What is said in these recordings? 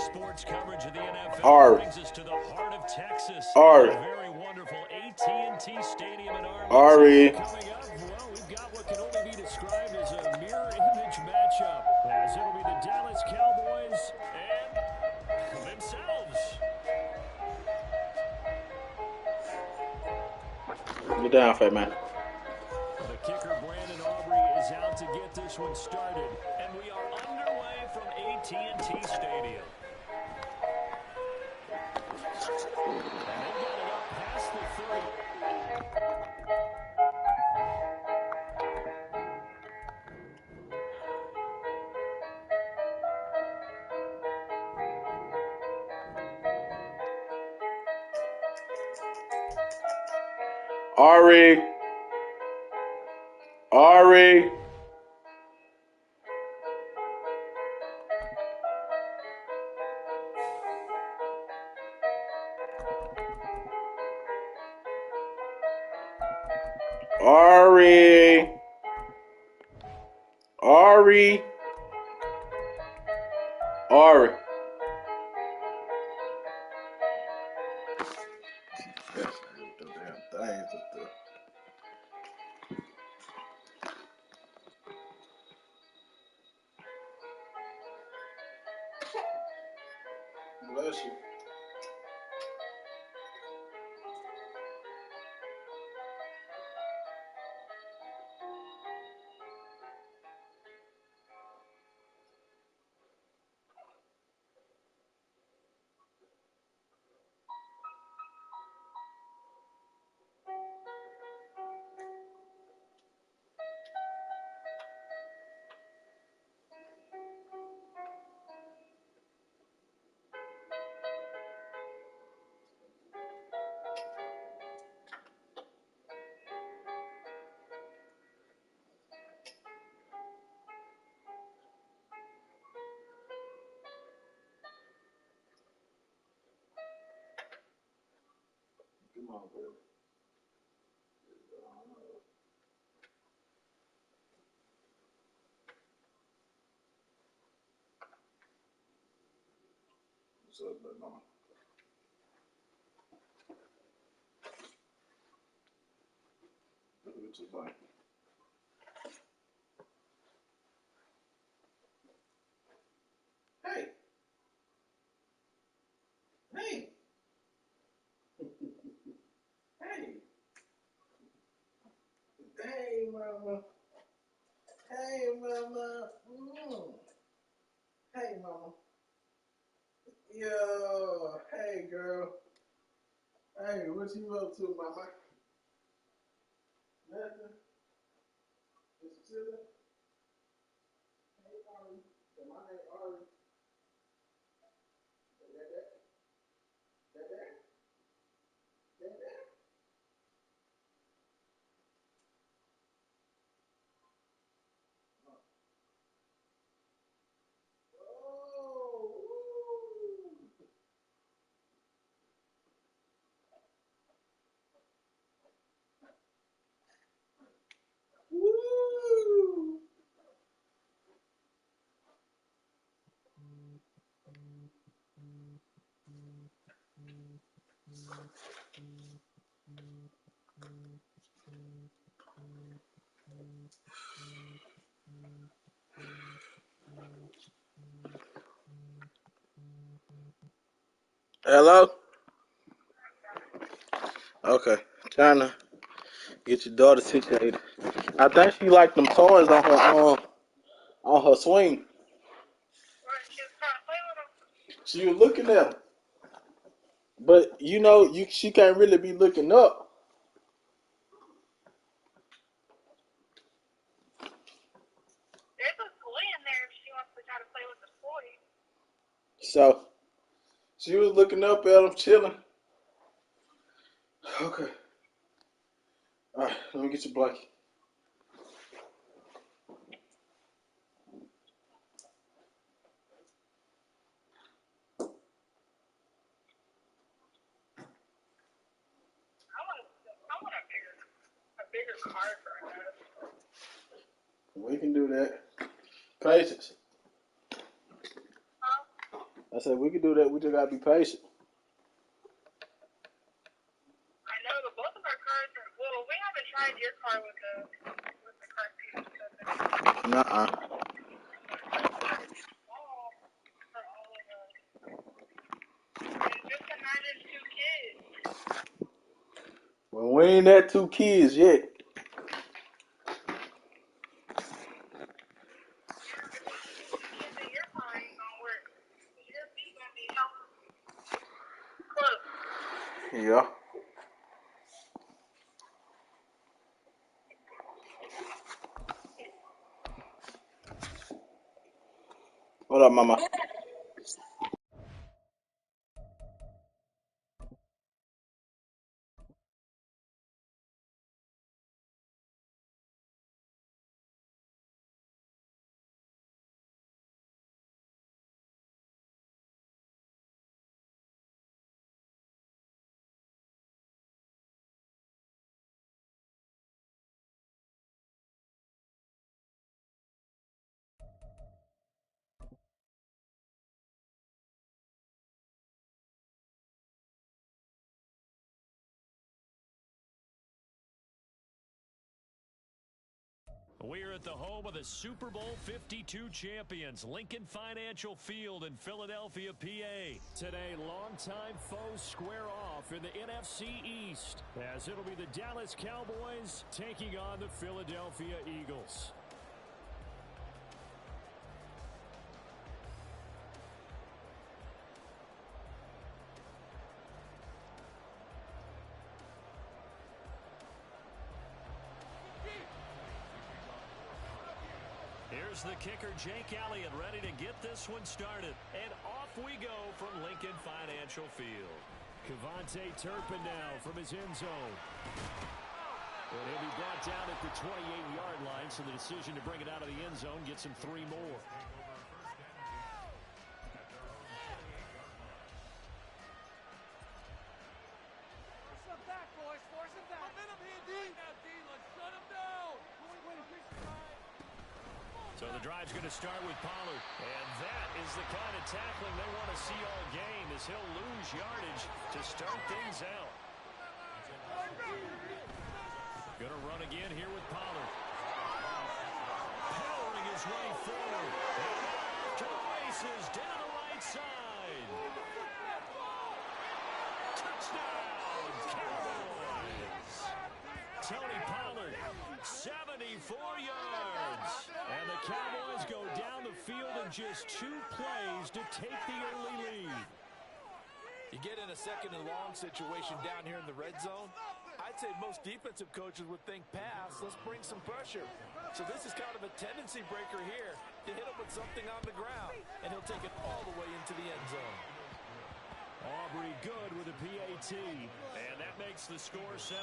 Sports coverage of the NFL Ari. brings us to the heart of Texas. Ari. A very wonderful AT&T Stadium in Arlington. Ari. Coming up, well, we've got what can only be described as a mirror image matchup, as it'll be the Dallas Cowboys and themselves. Get down, fat man. The kicker, Brandon Aubrey, is out to get this one started, and we are underway from AT&T Stadium. And they've got it up past the 30. Ari. Ari. Ari. Ari. Ari. Bless you. Come on, baby. What's up, big mama? What you like? Hey. Hey. Hey. Hey, mama. Hey, mama. Hey, mama. Yo. Hey, girl. Hey, what you up to, mama? Nothing. Just chilling. Hey, Ari. My name Ari. That. Woo! Hello? Okay. Trying to get your daughter situated. I think she liked them toys on her swing. She was looking at them. But you know, she can't really be looking up. There's a toy in there if she wants to try to play with the toy. So she was looking up at them, chilling. Okay. All right, let me get your blanket. I want a bigger card for her. We can do that. Patience. Huh? I said we could do that. We just gotta be patient. I know, but both of our cars are. Well, we haven't tried your car with the car seat and stuff. Nuh-uh. For all of us. And just imagine 2 kids. Well, we ain't at 2 kids yet. Yeah. What up, mama? We're at the home of the Super Bowl 52 champions, Lincoln Financial Field in Philadelphia, PA. Today, longtime foes square off in the NFC East, as it'll be the Dallas Cowboys taking on the Philadelphia Eagles. Here's the kicker, Jake Elliott, ready to get this one started. And off we go from Lincoln Financial Field. Cavante Turpin now from his end zone. And he'll be brought down at the 28-yard line, so the decision to bring it out of the end zone gets him 3 more. So the drive's going to start with Pollard. And that is the kind of tackling they want to see all game, as he'll lose yardage to start things out. Going to run again here with Pollard. Powering his way forward. And to the races down the right side. Touchdown, Cowboys. Tony Pollard, 74 yards. And the Cowboys go down the field in just 2 plays to take the early lead. You get in a second and long situation down here in the red zone, I'd say most defensive coaches would think pass, let's bring some pressure. So this is kind of a tendency breaker here to hit him with something on the ground, and he'll take it all the way into the end zone. Aubrey good with a PAT, and that makes the score 7-0.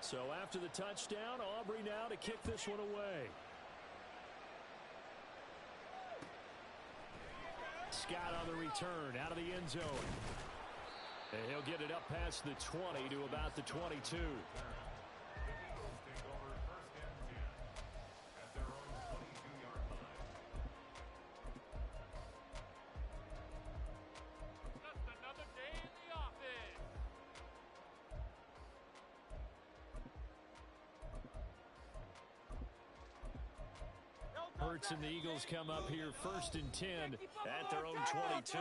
So after the touchdown, Aubrey now to kick this one away. Scott on the return out of the end zone. And he'll get it up past the 20 to about the 22. Hurts and the Eagles come up here 1st and 10 at their own 22.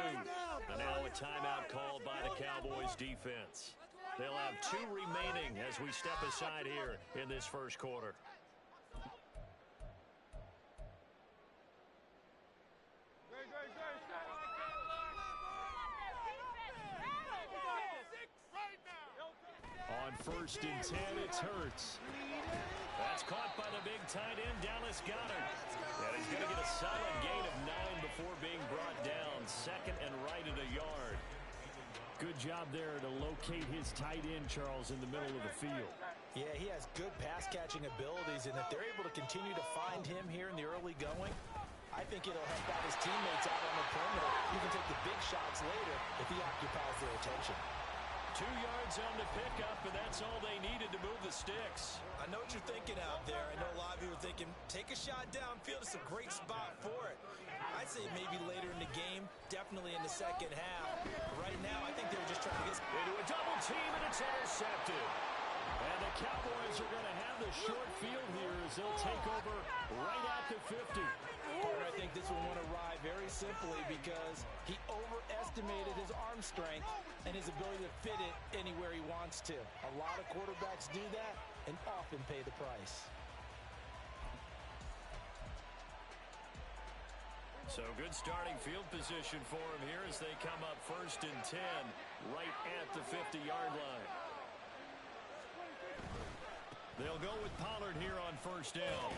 And now a timeout called by the Cowboys defense. They'll have 2 remaining as we step aside here in this first quarter. On 1st and 10, it's Hurts. That's caught by the big tight end, Dallas Goedert. And he's going to get a solid gain of 9 before being brought down. 2nd and right at a yard. Good job there to locate his tight end, Charles, in the middle of the field. Yeah, he has good pass-catching abilities, and if they're able to continue to find him here in the early going, I think it'll help out his teammates out on the perimeter. He can take the big shots later if he occupies their attention. 2 yards on the pickup, and that's all they needed to move the sticks. I know what you're thinking out there. I know a lot of you are thinking, take a shot downfield. It's a great spot for it. I'd say maybe later in the game, definitely in the second half. Right now, I think they were just trying to get into a double team, and it's intercepted. And the Cowboys are going to have the short field here as they'll take over right at the 50. I think this one went awry very simply because he overestimated his arm strength and his ability to fit it anywhere he wants to. A lot of quarterbacks do that and often pay the price. So good starting field position for him here as they come up 1st and 10 right at the 50-yard line. They'll go with Pollard here on 1st down.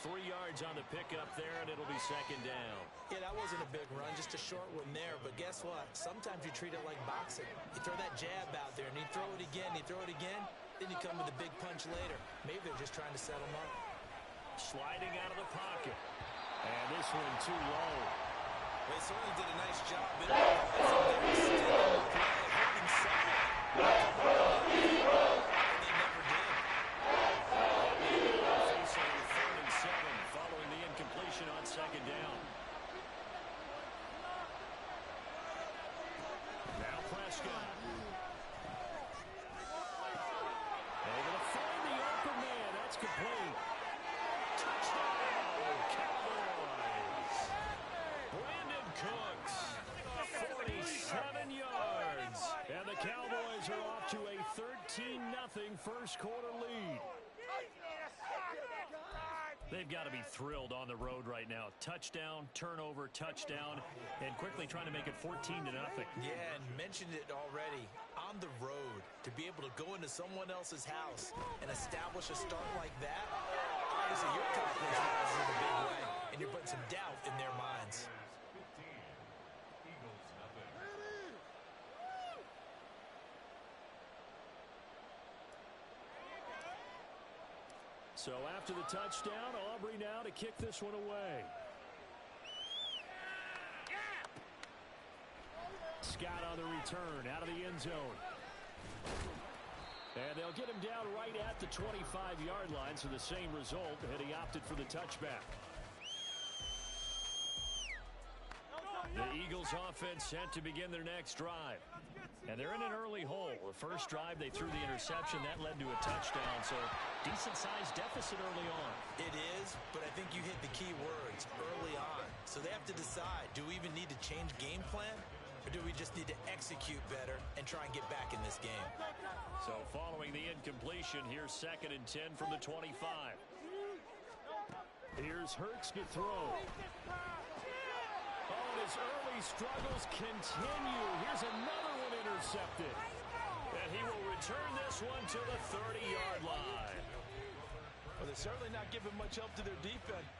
3 yards on the pickup there, and it'll be 2nd down. Yeah, that wasn't a big run, just a short one there. But guess what? Sometimes you treat it like boxing. You throw that jab out there, and you throw it again, then you come with a big punch later. Maybe they're just trying to set him up. Sliding out of the pocket. And this one too low. They certainly did a nice job in hoping something. They never did. Facing 3rd and 7 following the incompletion on 2nd down. Now Prescott. Able to find the open man. That's complete. Touchdown, Cowboys. Brandon Cooks, 47 yards. And the Cowboys are off to a 13-0 first quarter lead. They've got to be thrilled on the road right now. Touchdown, turnover, touchdown, and quickly trying to make it 14-0. Yeah, and mentioned it already. On the road, to be able to go into someone else's house and establish a start like that, obviously your confidence rises in a big way, and you're putting some doubt in their minds. So after the touchdown, Aubrey now to kick this one away. Scott on the return out of the end zone. And they'll get him down right at the 25-yard line, so the same result, and he opted for the touchback. The Eagles offense set to begin their next drive. And they're in an early hole. The first drive, they threw the interception. That led to a touchdown, so decent-sized deficit early on. It is, but I think you hit the key words, early on. So they have to decide, do we even need to change game plan, or do we just need to execute better and try and get back in this game? So following the incompletion, here's 2nd and 10 from the 25. Here's Hurts to throw. Oh, and his early struggles continue. Here's another one intercepted. And he will return this one to the 30-yard line. Well, they're certainly not giving much help to their defense.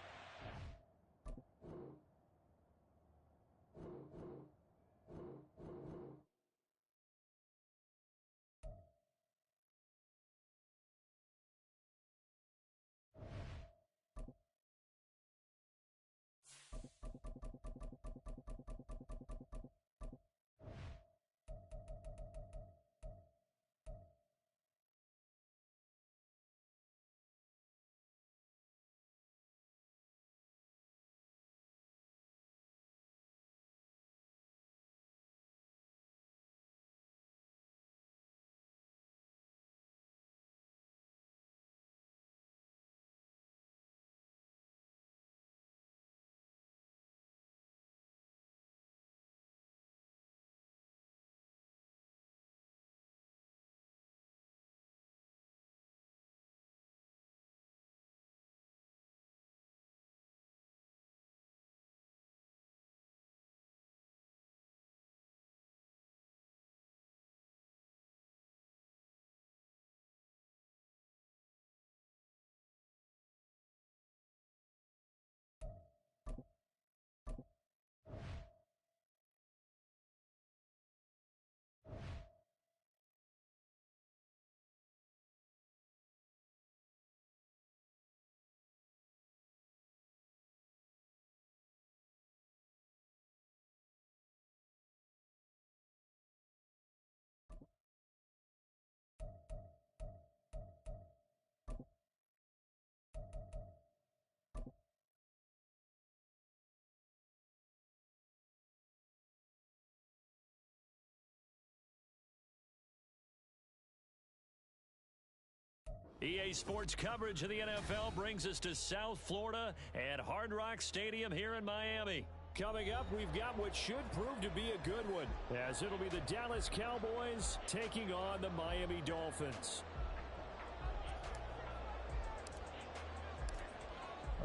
EA Sports coverage of the NFL brings us to South Florida at Hard Rock Stadium here in Miami. Coming up, we've got what should prove to be a good one, as it'll be the Dallas Cowboys taking on the Miami Dolphins.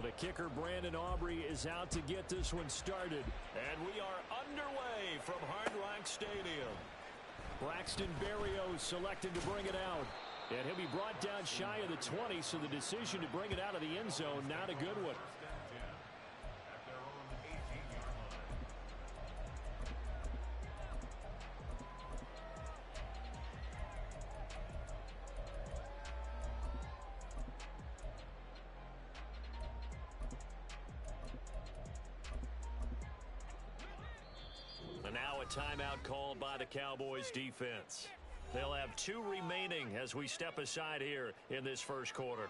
The kicker, Brandon Aubrey, is out to get this one started. And we are underway from Hard Rock Stadium. Braxton Berrios selected to bring it out. And he'll be brought down shy of the 20, so the decision to bring it out of the end zone, not a good one. And now a timeout called by the Cowboys defense. They'll have 2 remaining as we step aside here in this first quarter.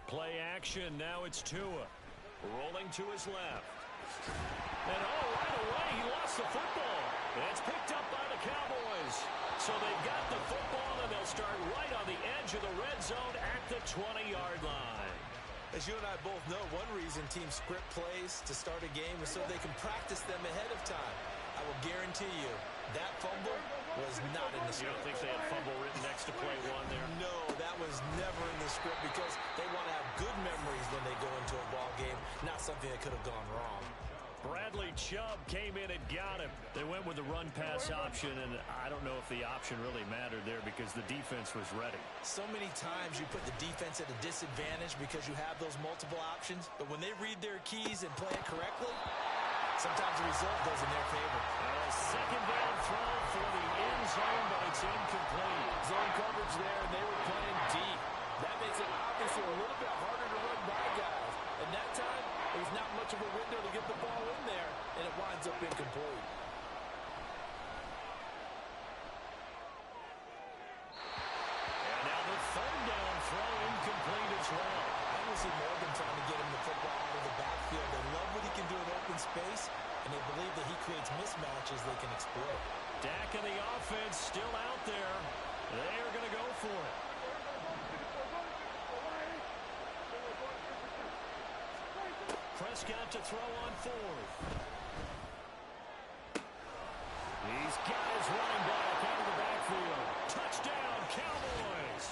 Play action. Now it's Tua. Rolling to his left. And right away, he lost the football. It's picked up by the Cowboys. So they've got the football, and they'll start right on the edge of the red zone at the 20-yard line. As you and I both know, one reason teams script plays to start a game is so they can practice them ahead of time. I will guarantee you that fumble was not in the script. You don't think they had fumble written next to play one there? No, that was never in the script because they want to have good memories when they go into a ball game, not something that could have gone wrong. Bradley Chubb came in and got him. They went with the run-pass option, and I don't know if the option really mattered there because the defense was ready. So many times you put the defense at a disadvantage because you have those multiple options, but when they read their keys and play it correctly, sometimes the result goes in their favor. A second down throw for the end zone, but it's incomplete. Zone coverage there, and they were playing deep. That makes it obviously a little bit harder to run by guys. And that time, there's not much of a window to get the ball in there, and it winds up incomplete. And now the third down throw incomplete as well. I will see Morgan trying to get him the football out of the backfield. They love what he can do in open space, and they believe that he creates mismatches they can exploit. Dak and the offense still out there. They are going to go for it. Prescott to throw on 4th. He's got his running back out of the backfield. Touchdown, Cowboys.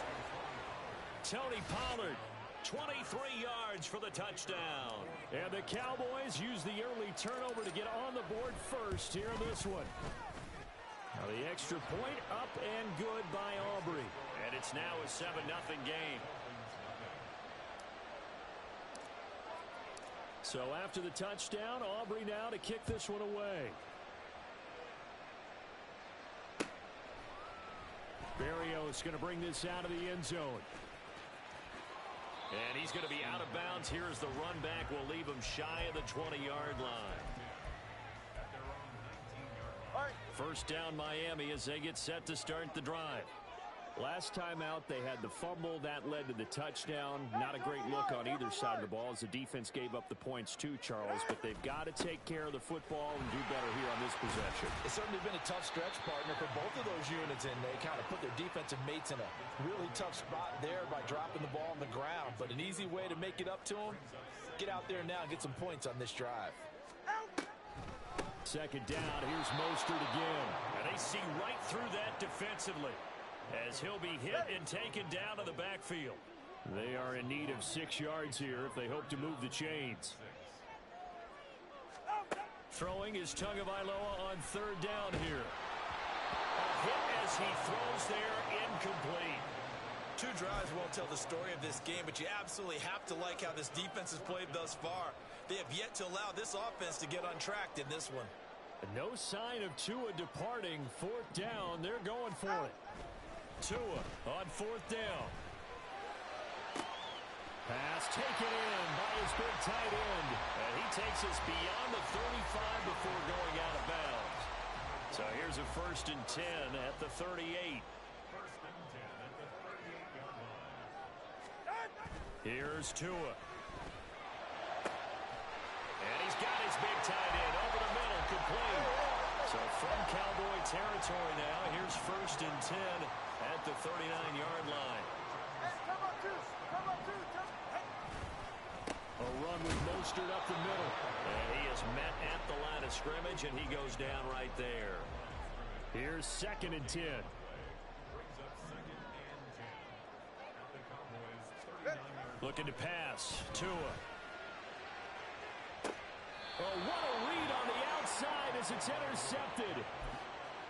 Tony Pollard, 23 yards for the touchdown. And the Cowboys use the early turnover to get on the board first here in this one. Now the extra point up and good by Aubrey. And it's now a 7-0 game. So after the touchdown, Aubrey now to kick this one away. Berrios going to bring this out of the end zone. And he's going to be out of bounds. Here as the run back will leave him shy of the 20-yard line. First down Miami as they get set to start the drive. Last time out, they had the fumble. That led to the touchdown. Not a great look on either side of the ball as the defense gave up the points too, Charles. But they've got to take care of the football and do better here on this possession. It's certainly been a tough stretch, partner, for both of those units, and they kind of put their defensive mates in a really tough spot there by dropping the ball on the ground. But an easy way to make it up to them, get out there now and get some points on this drive. Second down, here's Mostert again. And they see right through that defensively as he'll be hit and taken down to the backfield. They are in need of 6 yards here if they hope to move the chains. Throwing is Tagovailoa on third down here. A hit as he throws there, incomplete. 2 drives won't tell the story of this game, but you absolutely have to like how this defense has played thus far. They have yet to allow this offense to get untracked in this one. No sign of Tua departing. 4th down, they're going for it. Tua on 4th down. Pass taken in by his big tight end. And he takes us beyond the 35 before going out of bounds. So here's a 1st and 10 at the 38. Here's Tua. And he's got his big tight end over the middle, complete. So from Cowboy territory now, here's 1st and 10 at the 39-yard line. A run with Mostert up the middle. And he is met at the line of scrimmage, and he goes down right there. Here's 2nd and 10. Looking to pass. Tua. Oh, what a read on the outside as it's intercepted.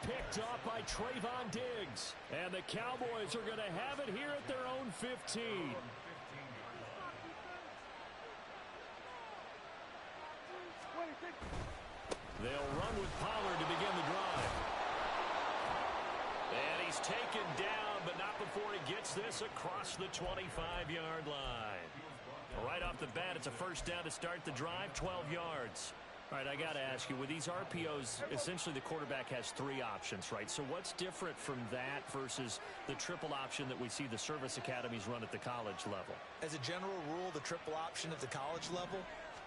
Picked off by Trayvon Diggs. And the Cowboys are going to have it here at their own 15. They'll run with Pollard to begin the drive. And he's taken down, but not before he gets this across the 25-yard line. Right off the bat, it's a 1st down to start the drive, 12 yards. All right, I got to ask you, with these RPOs, essentially the quarterback has 3 options, right? So what's different from that versus the triple option that we see the service academies run at the college level? As a general rule, the triple option at the college level,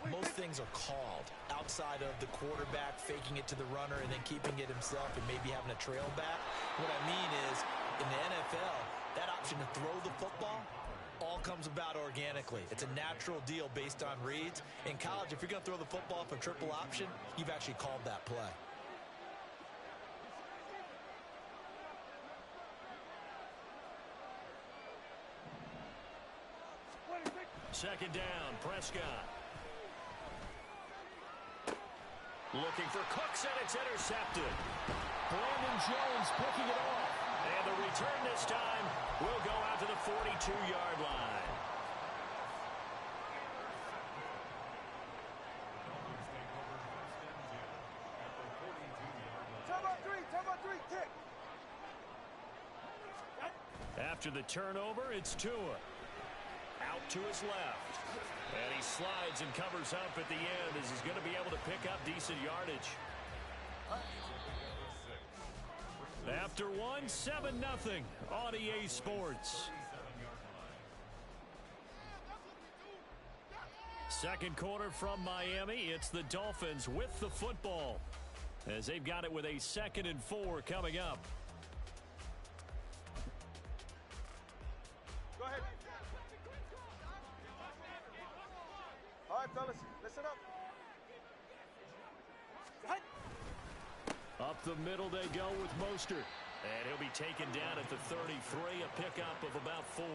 most things are called outside of the quarterback faking it to the runner and then keeping it himself and maybe having a trail back. What I mean is, in the NFL, that option to throw the football all comes about organically. It's a natural deal based on reads. In college, if you're going to throw the football for triple option, you've actually called that play. Second down, Prescott. Looking for Cooks, and it's intercepted. Brandon Jones picking it off. And the return this time will go out to the 42-yard line. Kick. After the turnover, it's Tua. Out to his left. And he slides and covers up at the end as he's going to be able to pick up decent yardage. After one, 7-0 on EA Sports. Second quarter from Miami. It's the Dolphins with the football as they've got it with a 2nd and 4 coming up. Go ahead. All right, fellas, listen up. Up the middle they go with Mostert. And he'll be taken down at the 33, a pickup of about 4.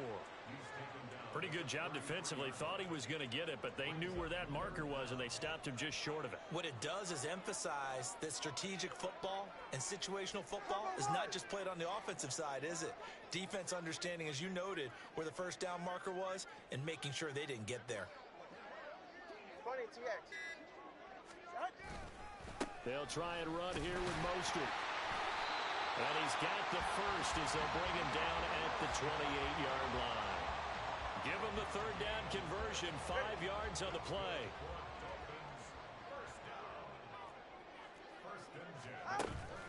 Pretty good job defensively. Thought he was going to get it, but they knew where that marker was, and they stopped him just short of it. What it does is emphasize that strategic football and situational football is not just played on the offensive side, is it? Defense understanding, as you noted, where the 1st down marker was and making sure they didn't get there. They'll try and run here with Mostert. And he's got the 1st as they'll bring him down at the 28-yard line. Give him the 3rd down conversion, 5 yards on the play.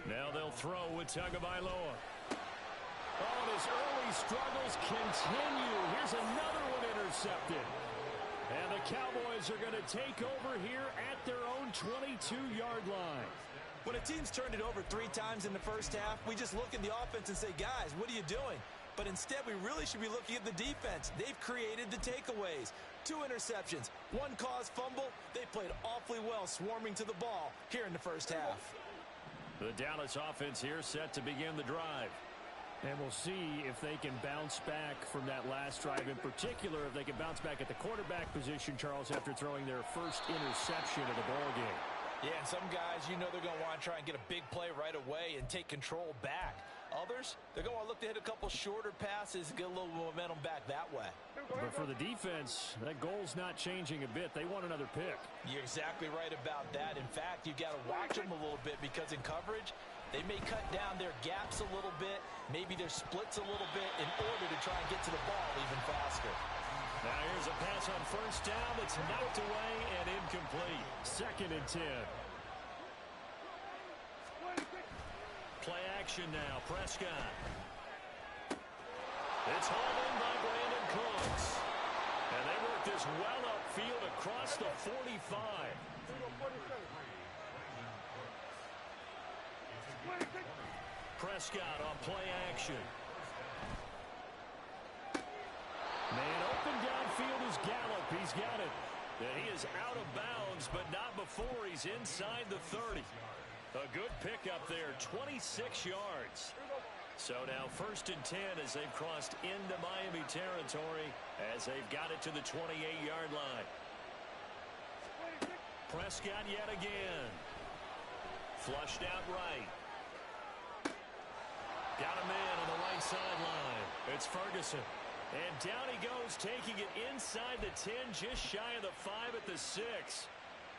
Now they'll throw with Tagovailoa. Oh, and his early struggles continue. Here's another one intercepted. And the Cowboys are going to take over here at their own 22-yard line. When a team's turned it over 3 times in the first half, we just look at the offense and say, guys, what are you doing? But instead, we really should be looking at the defense. They've created the takeaways. 2 interceptions, 1 caused fumble. They played awfully well swarming to the ball here in the first half. The Dallas offense here set to begin the drive. And we'll see if they can bounce back from that last drive. In particular, if they can bounce back at the quarterback position, Charles, after throwing their first interception of the ballgame. Yeah, and some guys, you know they're going to want to try and get a big play right away and take control back. Others, they're going to want to look to hit a couple shorter passes and get a little momentum back that way. But for the defense, that goal's not changing a bit. They want another pick. You're exactly right about that. In fact, you've got to watch them a little bit because in coverage, they may cut down their gaps a little bit, maybe their splits a little bit in order to try and get to the ball even faster. Now here's a pass on first down that's knocked away and incomplete. 2nd and 10. Play action now. Prescott. It's hauled in by Brandon Cooks. And they work this well upfield across the 45. Prescott on play action. Man open downfield is Gallup. He's got it. And he is out of bounds, but not before he's inside the 30. A good pickup there, 26 yards. So now 1st and 10 as they've crossed into Miami territory as they've got it to the 28-yard line. Prescott yet again. Flushed out right. Got a man on the right sideline. It's Ferguson. And down he goes, taking it inside the 10, just shy of the 5 at the 6.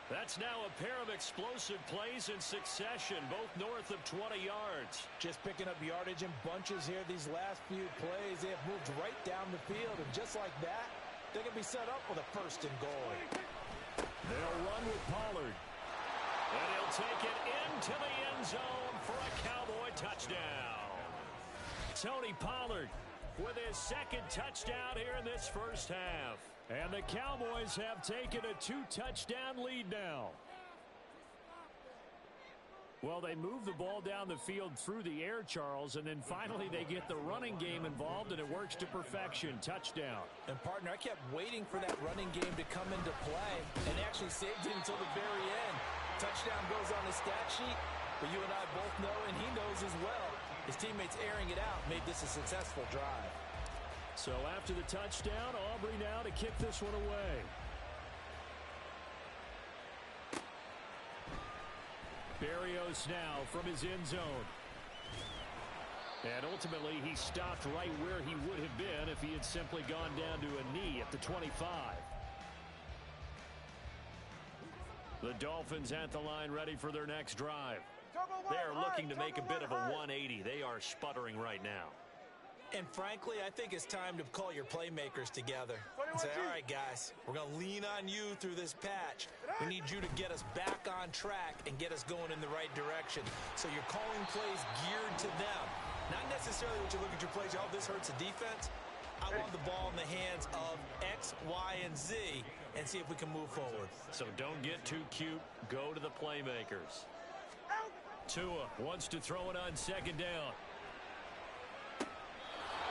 That's now a pair of explosive plays in succession, both north of 20 yards. Just picking up yardage in bunches here these last few plays. They have moved right down the field, and just like that, they can be set up with a 1st and goal. They'll run with Pollard. And he'll take it into the end zone for a Cowboy touchdown. Tony Pollard with his 2nd touchdown here in this 1st half. And the Cowboys have taken a 2-touchdown lead now. Well, they move the ball down the field through the air, Charles, and then finally they get the running game involved, and it works to perfection. Touchdown. And, partner, I kept waiting for that running game to come into play and actually saved it until the very end. Touchdown goes on the stat sheet, but you and I both know, and he knows as well, his teammates airing it out made this a successful drive. So after the touchdown, Aubrey now to kick this one away. Berrios now from his end zone. And ultimately, he stopped right where he would have been if he had simply gone down to a knee at the 25. The Dolphins at the line ready for their next drive. They're looking to make a bit of a 180. They are sputtering right now. And frankly, I think it's time to call your playmakers together and say, all right, guys, we're going to lean on you through this patch. We need you to get us back on track and get us going in the right direction. So you're calling plays geared to them. Not necessarily what you look at your plays, oh, this hurts the defense. I want the ball in the hands of X, Y, and Z and see if we can move forward. So don't get too cute. Go to the playmakers. Tua wants to throw it on 2nd down.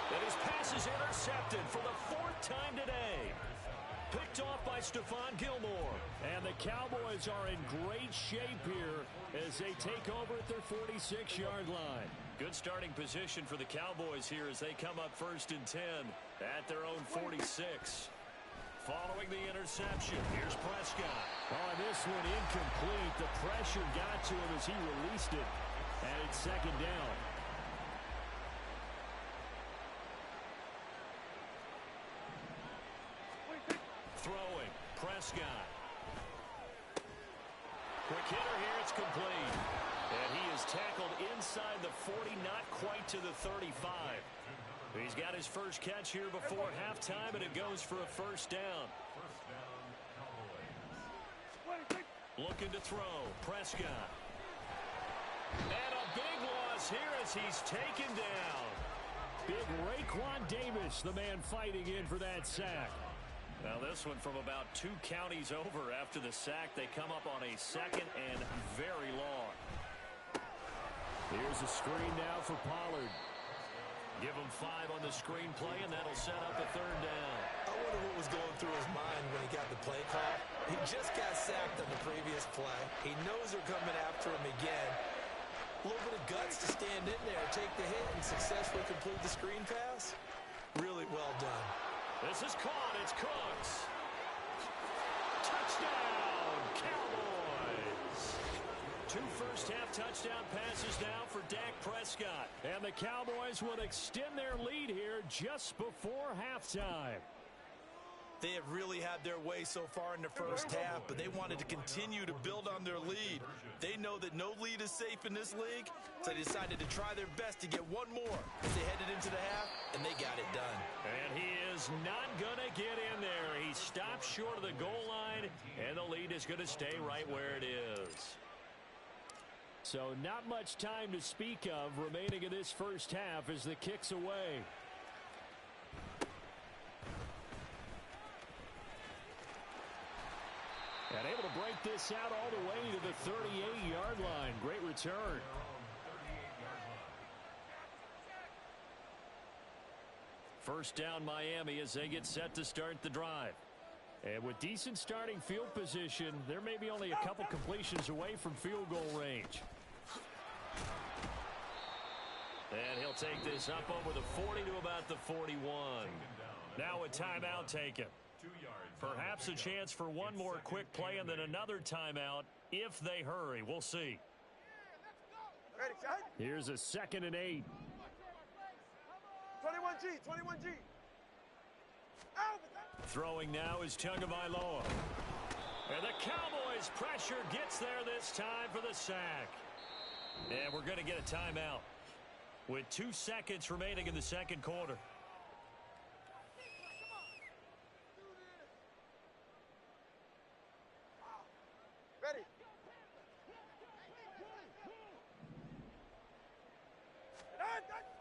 And his pass is intercepted for the 4th time today. Picked off by Stephon Gilmore. And the Cowboys are in great shape here as they take over at their 46-yard line. Good starting position for the Cowboys here as they come up 1st and 10 at their own 46. Following the interception, here's Prescott. Oh, this one incomplete. The pressure got to him as he released it. And it's 2nd down. Throwing, Prescott. Quick hitter here, it's complete. And he is tackled inside the 40, not quite to the 35. He's got his first catch here before halftime, and it goes for a 1st down. Looking to throw, Prescott. And a big loss here as he's taken down. Big Raekwon Davis, the man fighting in for that sack. Now this one from about 2 counties over after the sack. They come up on a 2nd and very long. Here's a screen now for Pollard. Give him 5 on the screen play, and that'll set up a 3rd down. I wonder what was going through his mind when he got the play call. He just got sacked on the previous play. He knows they're coming after him again. A little bit of guts to stand in there, take the hit, and successfully complete the screen pass. Really well done. This is caught. It's Cooks. Touchdown, Cowboys. 2 first-half touchdown passes now for Dak Prescott. And the Cowboys will extend their lead here just before halftime. They have really had their way so far in the first half, but they wanted to continue to build on their lead. They know that no lead is safe in this league, so they decided to try their best to get one more as they headed into the half, and they got it done. And he is not going to get in there. He stops short of the goal line, and the lead is going to stay right where it is. So not much time to speak of remaining in this first half as the kick's away. And able to break this out all the way to the 38-yard line. Great return. First down Miami as they get set to start the drive. And with decent starting field position, there may be only a couple completions away from field goal range. And he'll take this up over the 40 to about the 41. Now a timeout taken. Perhaps a chance for one more quick play and then another timeout if they hurry. We'll see. Here's a 2nd and 8. 21G, 21G. Throwing now is Tagovailoa. And the Cowboys' pressure gets there this time for the sack. And we're going to get a timeout with 2 seconds remaining in the second quarter. Ready.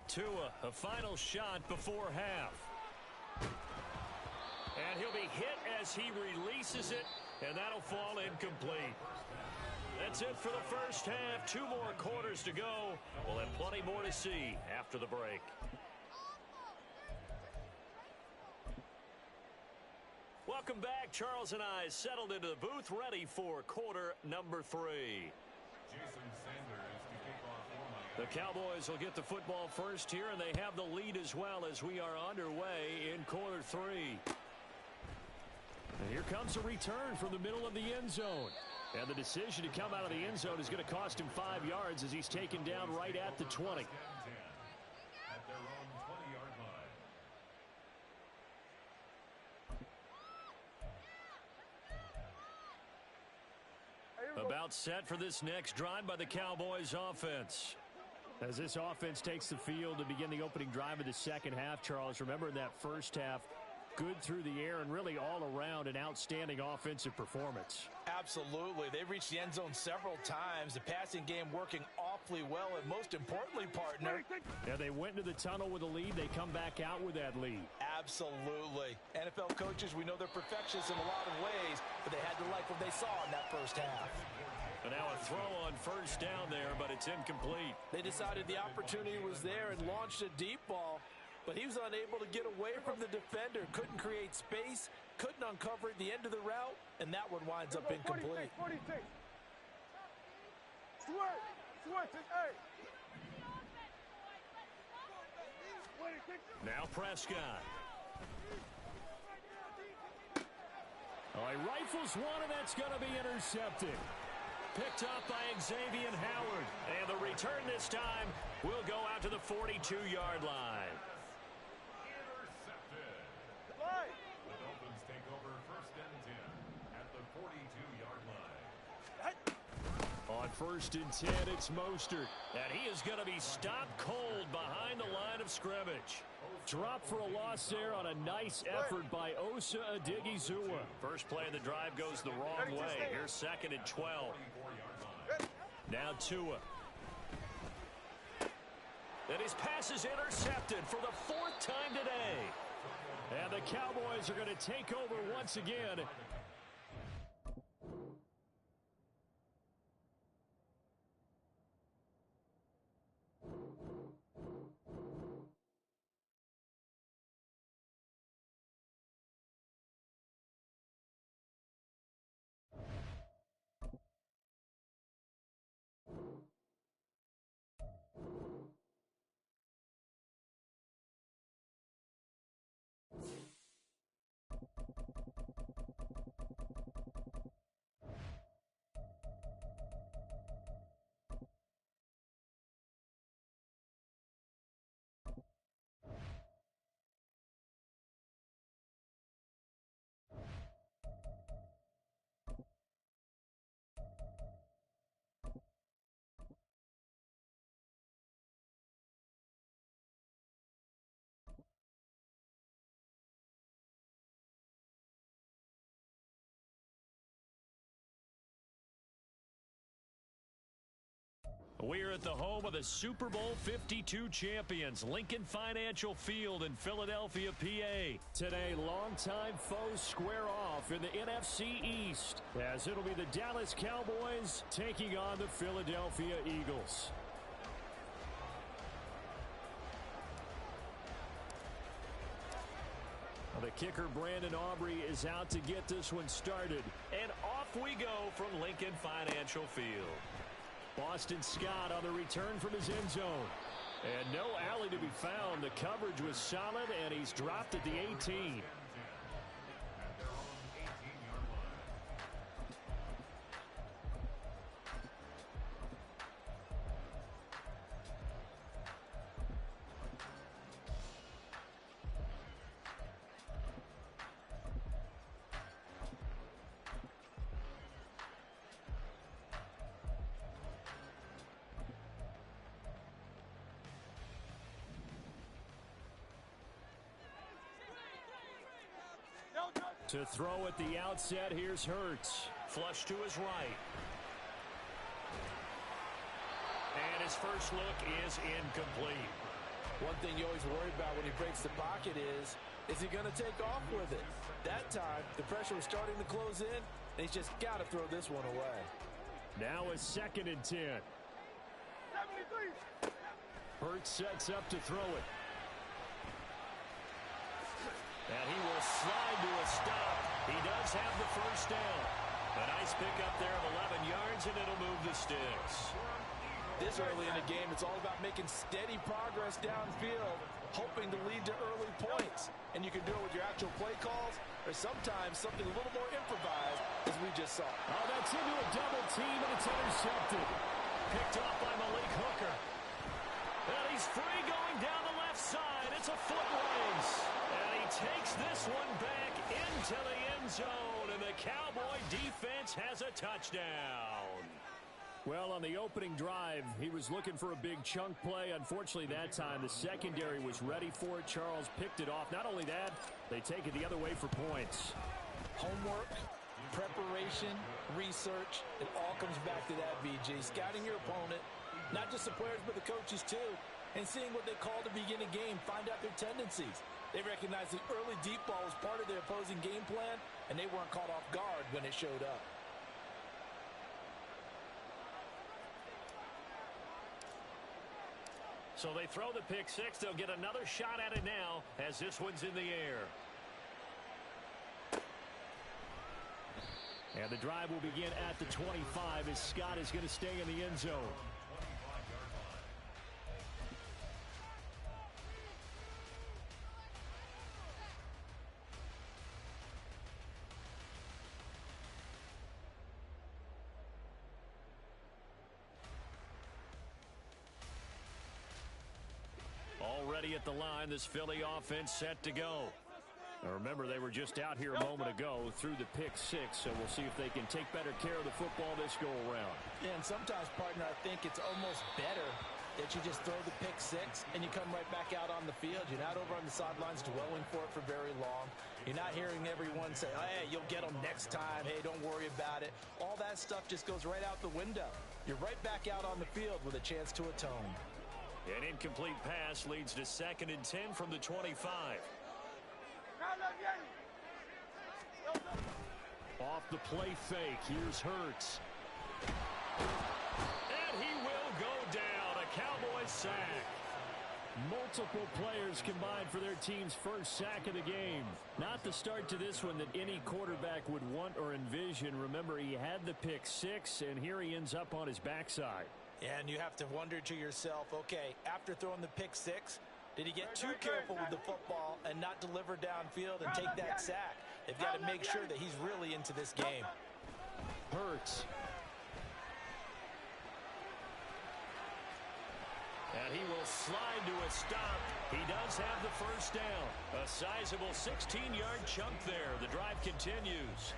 Tua, a final shot before half. And he'll be hit as he releases it, and that'll fall incomplete. That's it for the first half. 2 more quarters to go. We'll have plenty more to see after the break. Welcome back. Charles and I settled into the booth, ready for quarter number 3. The Cowboys will get the football first here, and they have the lead as well as we are underway in quarter 3. And here comes a return from the middle of the end zone. And the decision to come out of the end zone is going to cost him 5 yards as he's taken down right at the 20. About set for this next drive by the Cowboys offense. As this offense takes the field to begin the opening drive of the second half, Charles, remember in that first half, good through the air and really all around an outstanding offensive performance. Absolutely. They've reached the end zone several times. The passing game working awfully well, and most importantly, partner. Yeah, they went into the tunnel with a lead. They come back out with that lead. Absolutely. NFL coaches, we know they're perfectionists in a lot of ways, but they had to like what they saw in that first half. And now a throw on first down there, but it's incomplete. They decided the opportunity was there and launched a deep ball, but he was unable to get away from the defender. Couldn't create space, couldn't uncover at the end of the route, and that one winds up incomplete. 46. Switch, hey. Now Prescott. Oh, he rifles one, and that's going to be intercepted. Picked up by Xavier Howard. And the return this time will go out to the 42-yard line. The Dolphins take over 1st and 10 at the 42-yard line. On 1st and 10, it's Mostert. And he is going to be stopped cold behind the line of scrimmage. Drop for a loss there on a nice effort by Osa Odighizuwa. First play of the drive goes the wrong way. Here's 2nd and 12. Now Tua. And his pass is intercepted for the 4th time today. And the Cowboys are going to take over once again. We're at the home of the Super Bowl 52 champions, Lincoln Financial Field in Philadelphia, PA. Today, longtime foes square off in the NFC East, as it'll be the Dallas Cowboys taking on the Philadelphia Eagles. The kicker, Brandon Aubrey, is out to get this one started. And off we go from Lincoln Financial Field. Boston Scott on the return from his end zone. And no alley to be found. The coverage was solid, and he's dropped at the 18. To throw at the outset, here's Hurts. Flush to his right. And his first look is incomplete. One thing you always worry about when he breaks the pocket is he going to take off with it? That time, the pressure was starting to close in, and he's just got to throw this one away. Now a 2nd and 10. 73. Hurts sets up to throw it. And he will slide to a stop. He does have the first down. A nice pickup there of 11 yards, and it'll move the sticks. This early in the game, it's all about making steady progress downfield, hoping to lead to early points. And you can do it with your actual play calls, or sometimes something a little more improvised, as we just saw. Oh, that's into a double team, and it's intercepted. Picked off by Malik Hooker. And he's free going down the left side. It's a foot race. And he takes this one back into the end zone, and the Cowboy defense has a touchdown. Well, on the opening drive, he was looking for a big chunk play. Unfortunately, that time, the secondary was ready for it. Charles picked it off. Not only that, they take it the other way for points. Homework, preparation, research, it all comes back to that, VG. Scouting your opponent, not just the players, but the coaches, too. And seeing what they call to begin a game, find out their tendencies. They recognized the early deep ball was part of their opposing game plan, and they weren't caught off guard when it showed up. So they throw the pick six. They'll get another shot at it now as this one's in the air. And the drive will begin at the 25 as Scott is going to stay in the end zone. Already at the line, this Philly offense set to go. Now remember, they were just out here a moment ago through the pick six, so we'll see if they can take better care of the football this go-around. Yeah, and sometimes, partner, I think it's almost better that you just throw the pick six and you come right back out on the field. You're not over on the sidelines dwelling for it for very long. You're not hearing everyone say, oh, hey, you'll get them next time. Hey, don't worry about it. All that stuff just goes right out the window. You're right back out on the field with a chance to atone. An incomplete pass leads to 2nd and 10 from the 25. Off the play fake, here's Hurts. And he will go down, a Cowboys sack. Multiple players combined for their team's first sack of the game. Not the start to this one that any quarterback would want or envision. Remember, he had the pick six, and here he ends up on his backside. And you have to wonder to yourself, okay, after throwing the pick six, did he get too careful with the football and not deliver downfield and take that sack? They've got to make sure that he's really into this game. Hurts. And he will slide to a stop. He does have the first down. A sizable 16-yard chunk there. The drive continues.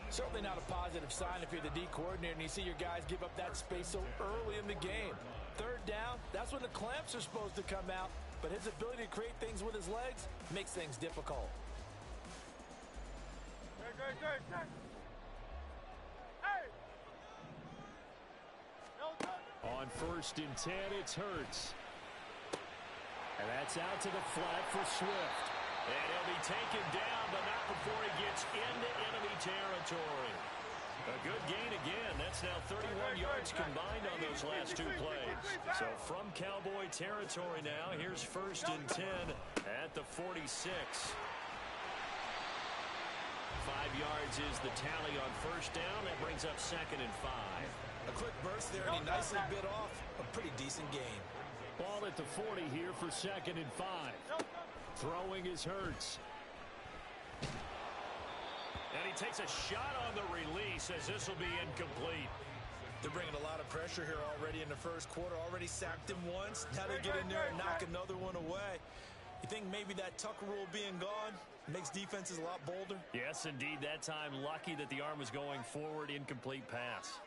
Certainly not a positive sign if you're the D coordinator and you see your guys give up that space so early in the game. 3rd down, that's when the clamps are supposed to come out, but his ability to create things with his legs makes things difficult. Hey! On first and 10, it's Hurts. And that's out to the flat for Swift. And he'll be taken down, but not before he gets into enemy territory. A good gain again. That's now 31 yards combined on those last two plays. So from Cowboy territory now, here's first and 10 at the 46. 5 yards is the tally on first down. That brings up second and 5. A quick burst there, and he nicely bit off a pretty decent gain. Ball at the 40 here for second and 5. Throwing is Hurts. And he takes a shot on the release as this will be incomplete. They're bringing a lot of pressure here already in the first quarter. Already sacked him once. Now they get in there and knock another one away. You think maybe that Tucker rule being gone makes defenses a lot bolder? Yes, indeed. That time lucky that the arm was going forward. Incomplete pass.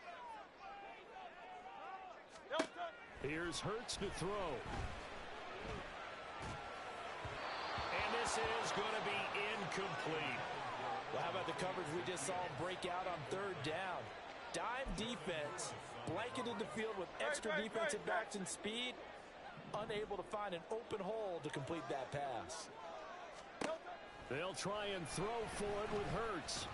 Here's Hurts to throw. And this is going to be incomplete. Well, how about the coverage we just saw break out on third down? Dime defense, blanketed the field with extra defensive backs and speed, unable to find an open hole to complete that pass. They'll try and throw for it with Hurts.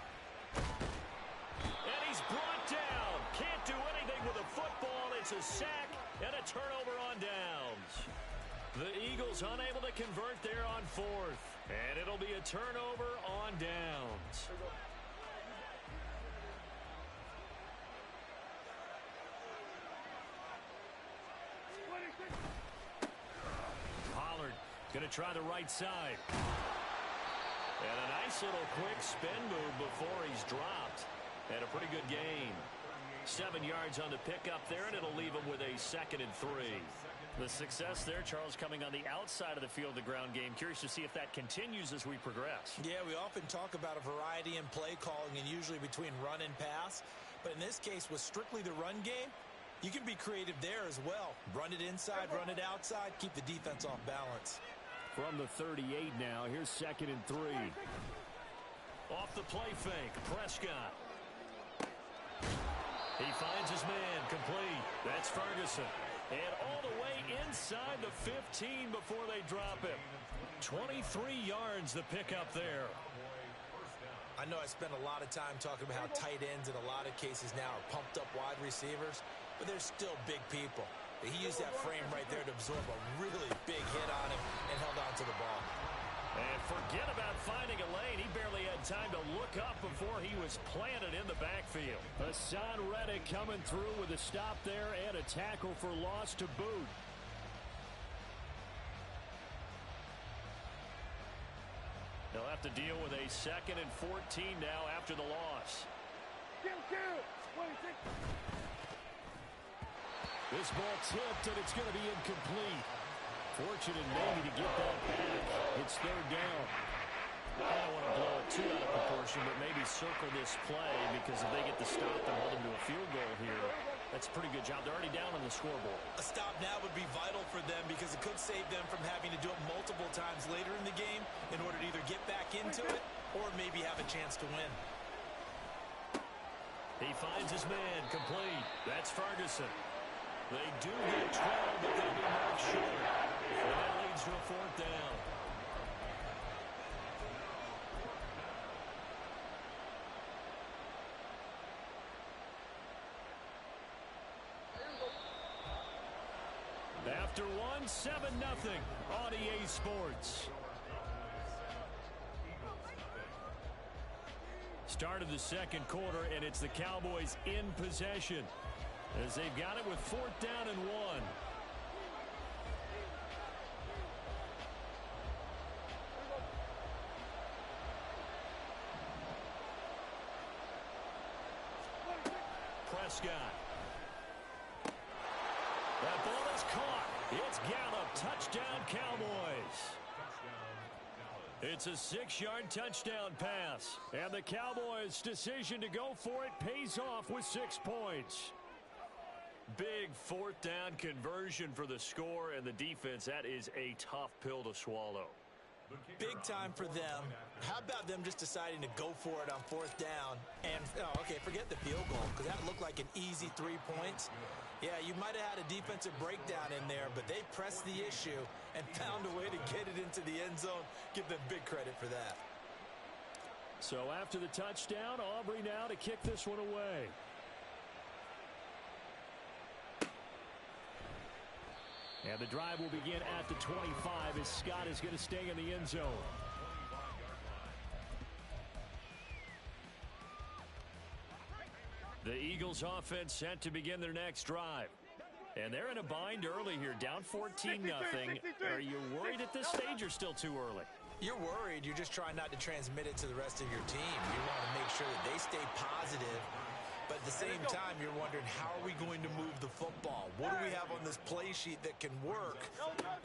And he's brought down. Can't do anything with a football. It's a sack and a turnover on downs. The Eagles unable to convert there on fourth. And it'll be a turnover on downs. Pollard going to try the right side. And a nice little quick spin move before he's dropped. And a pretty good gain. 7 yards on the pickup there, and it'll leave him with a second and 3. The success there, Charles, coming on the outside of the field, the ground game. Curious to see if that continues as we progress. Yeah, we often talk about a variety in play calling and usually between run and pass. But in this case, with strictly the run game, you can be creative there as well. Run it inside, run it outside, keep the defense off balance. From the 38 now, here's second and 3. Off the play fake, Prescott. He finds his man, complete. That's Ferguson. And all the way inside the 15 before they drop him. 23 yards the pickup there. I know I spend a lot of time talking about how tight ends in a lot of cases now are pumped up wide receivers, but they're still big people. He used that frame right there to absorb a really big hit on him and held on to the ball. And forget about finding a lane. He barely had time to look up before he was planted in the backfield. Hassan Reddick coming through with a stop there and a tackle for loss to boot. They'll have to deal with a second and 14 now after the loss. This ball tipped, and it's going to be incomplete. Fortunate maybe to get that back. It's third down. I don't want to blow it too out of proportion, but maybe circle this play because if they get the stop and hold them to a field goal here, that's a pretty good job. They're already down on the scoreboard. A stop now would be vital for them because it could save them from having to do it multiple times later in the game in order to either get back into it or maybe have a chance to win. He finds his man, complete. That's Ferguson. They do get 12, but they'll be marked short. And that leads to a fourth down. After one, 7-0 on EA Sports. Start of the second quarter, and it's the Cowboys in possession as they've got it with fourth down and 1. Prescott. That ball is caught. It's Gallup. Touchdown, Cowboys. It's a 6-yard touchdown pass. And the Cowboys' decision to go for it pays off with 6 points. Big fourth down conversion for the score and the defense. That is a tough pill to swallow. Big time for them. How about them just deciding to go for it on 4th down? And, okay, forget the field goal, because that looked like an easy 3 points. Yeah, you might have had a defensive breakdown in there, but they pressed the issue and found a way to get it into the end zone. Give them big credit for that. So after the touchdown, Aubrey now to kick this one away. And the drive will begin at the 25 as Scott is going to stay in the end zone. The Eagles offense set to begin their next drive. And they're in a bind early here, down 14-0. Are you worried at this stage or still too early? You're worried. You're just trying not to transmit it to the rest of your team. You want to make sure that they stay positive. But at the same time, you're wondering, how are we going to move the football? What do we have on this play sheet that can work?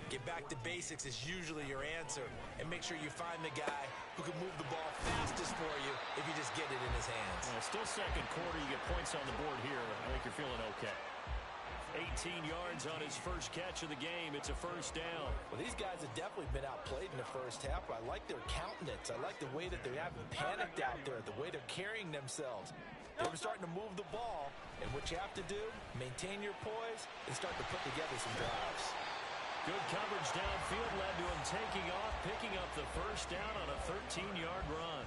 Get back to basics is usually your answer. And make sure you find the guy who can move the ball fastest for you if you just get it in his hands. Still second quarter. You get points on the board here. I think you're feeling okay. 18 yards on his first catch of the game. It's a first down. Well, these guys have definitely been outplayed in the first half. I like their countenance. I like the way that they haven't panicked out there, the way they're carrying themselves. They're starting to move the ball, and what you have to do, maintain your poise and start to put together some drives. Good coverage downfield led to him taking off, picking up the first down on a 13-yard run.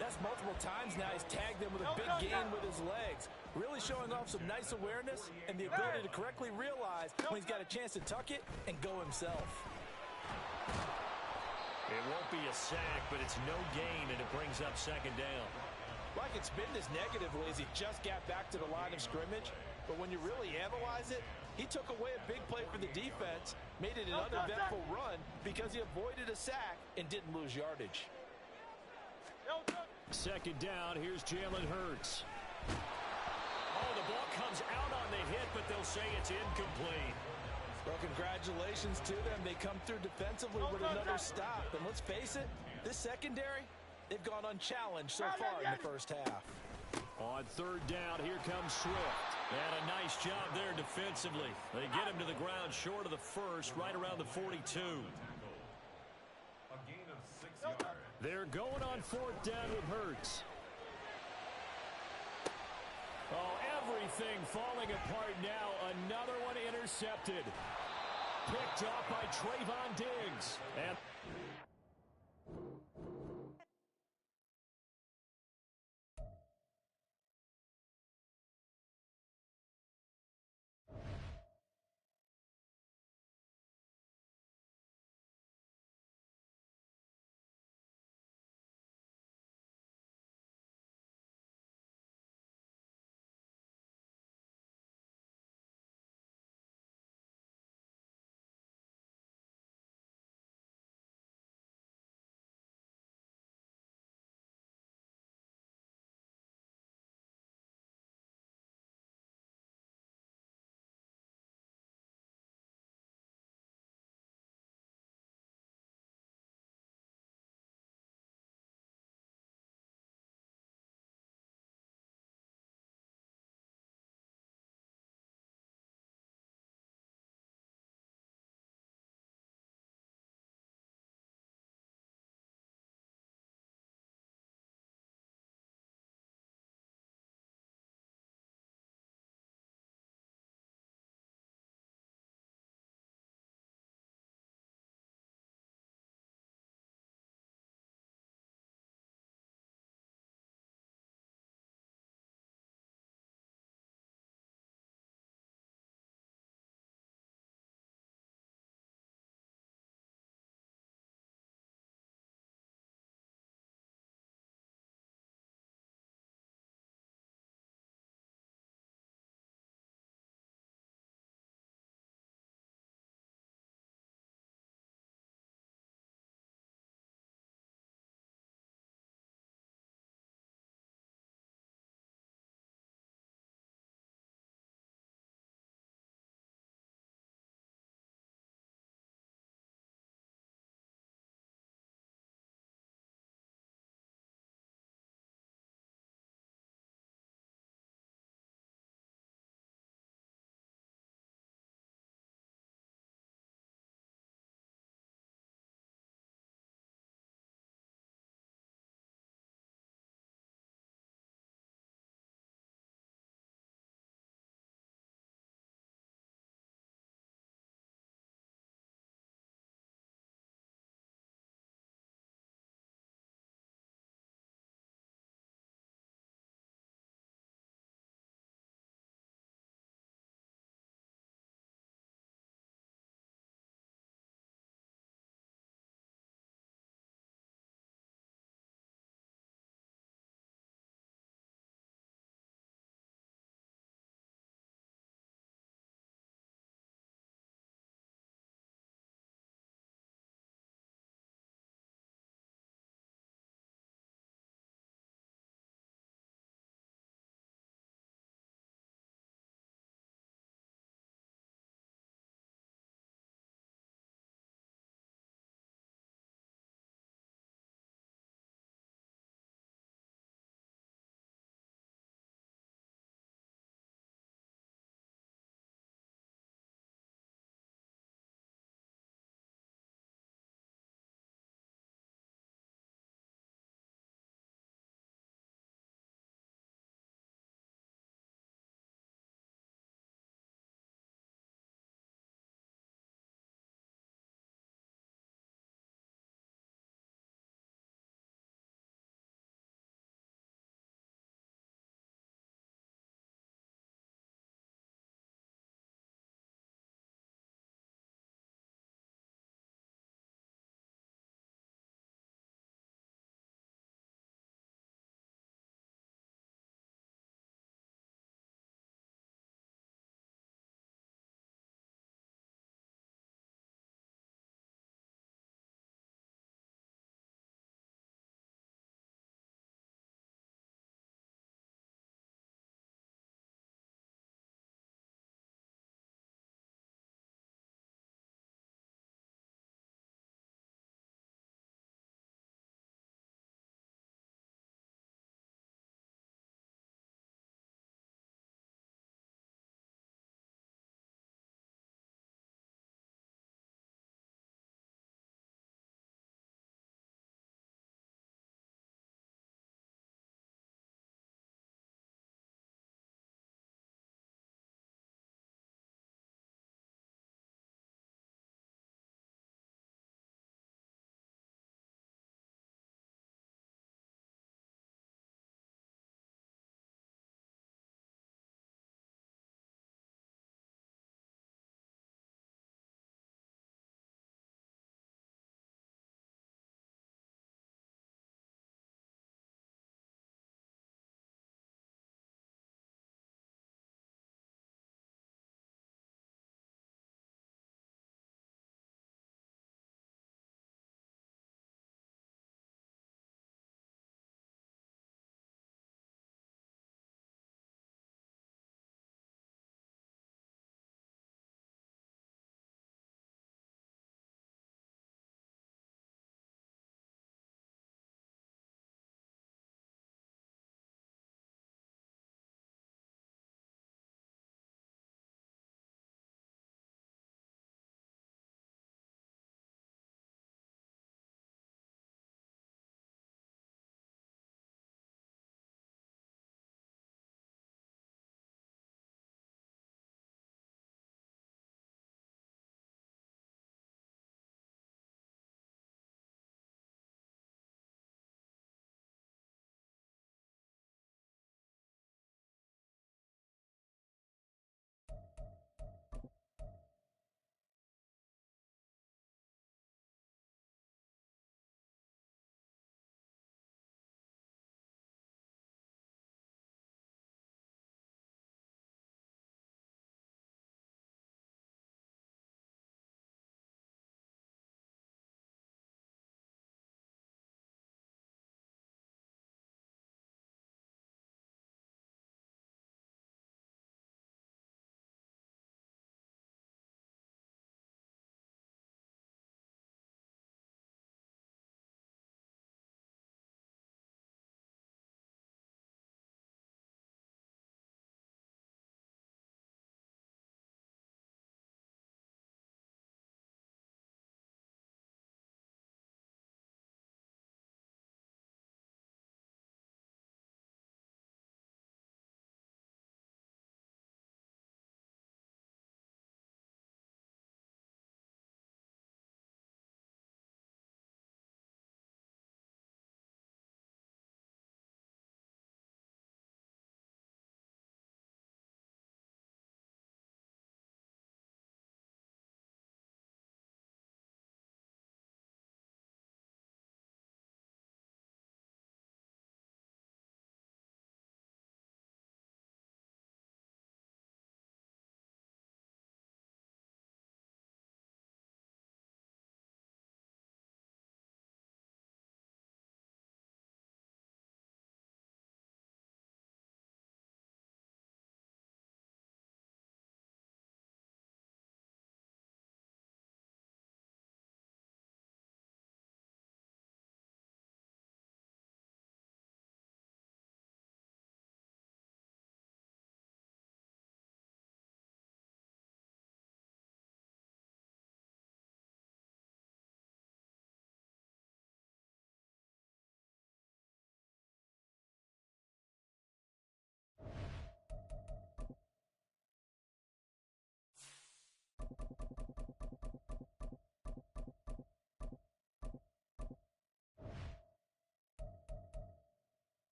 That's multiple times now. He's tagged them with a big gain with his legs. Really showing off some nice awareness and the ability to correctly realize when he's got a chance to tuck it and go himself. It won't be a sack, but it's no gain, and it brings up second down. Well, I could spin this negatively as he just got back to the line of scrimmage. But when you really analyze it, he took away a big play for the defense, made it an uneventful run because he avoided a sack and didn't lose yardage. Second down, here's Jalen Hurts. Oh, the ball comes out on the hit, but they'll say it's incomplete. Well, congratulations to them. They come through defensively with another stop. And let's face it, this secondary, they've gone unchallenged so far in the first half. On third down, here comes Swift. And a nice job there defensively. They get him to the ground short of the first, right around the 42. A gain of 6 yards. They're going on fourth down with Hurts. Oh, everything falling apart now. Another one intercepted. Picked off by Trayvon Diggs. And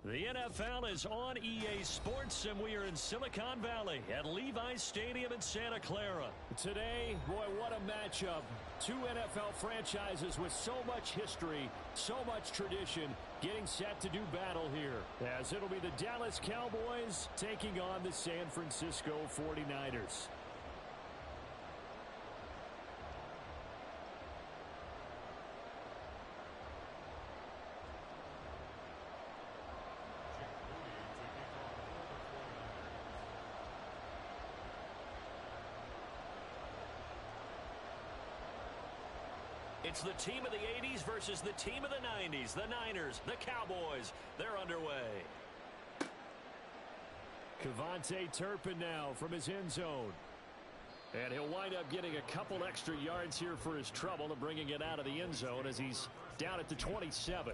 The NFL is on EA Sports, and we are in Silicon Valley at Levi's Stadium in Santa Clara. Today, boy, what a matchup. Two NFL franchises with so much history, so much tradition, getting set to do battle here. As it'll be the Dallas Cowboys taking on the San Francisco 49ers. It's the team of the 80s versus the team of the 90s. The Niners, the Cowboys, they're underway. Kevontae Turpin now from his end zone. And he'll wind up getting a couple extra yards here for his trouble and bringing it out of the end zone as he's down at the 27.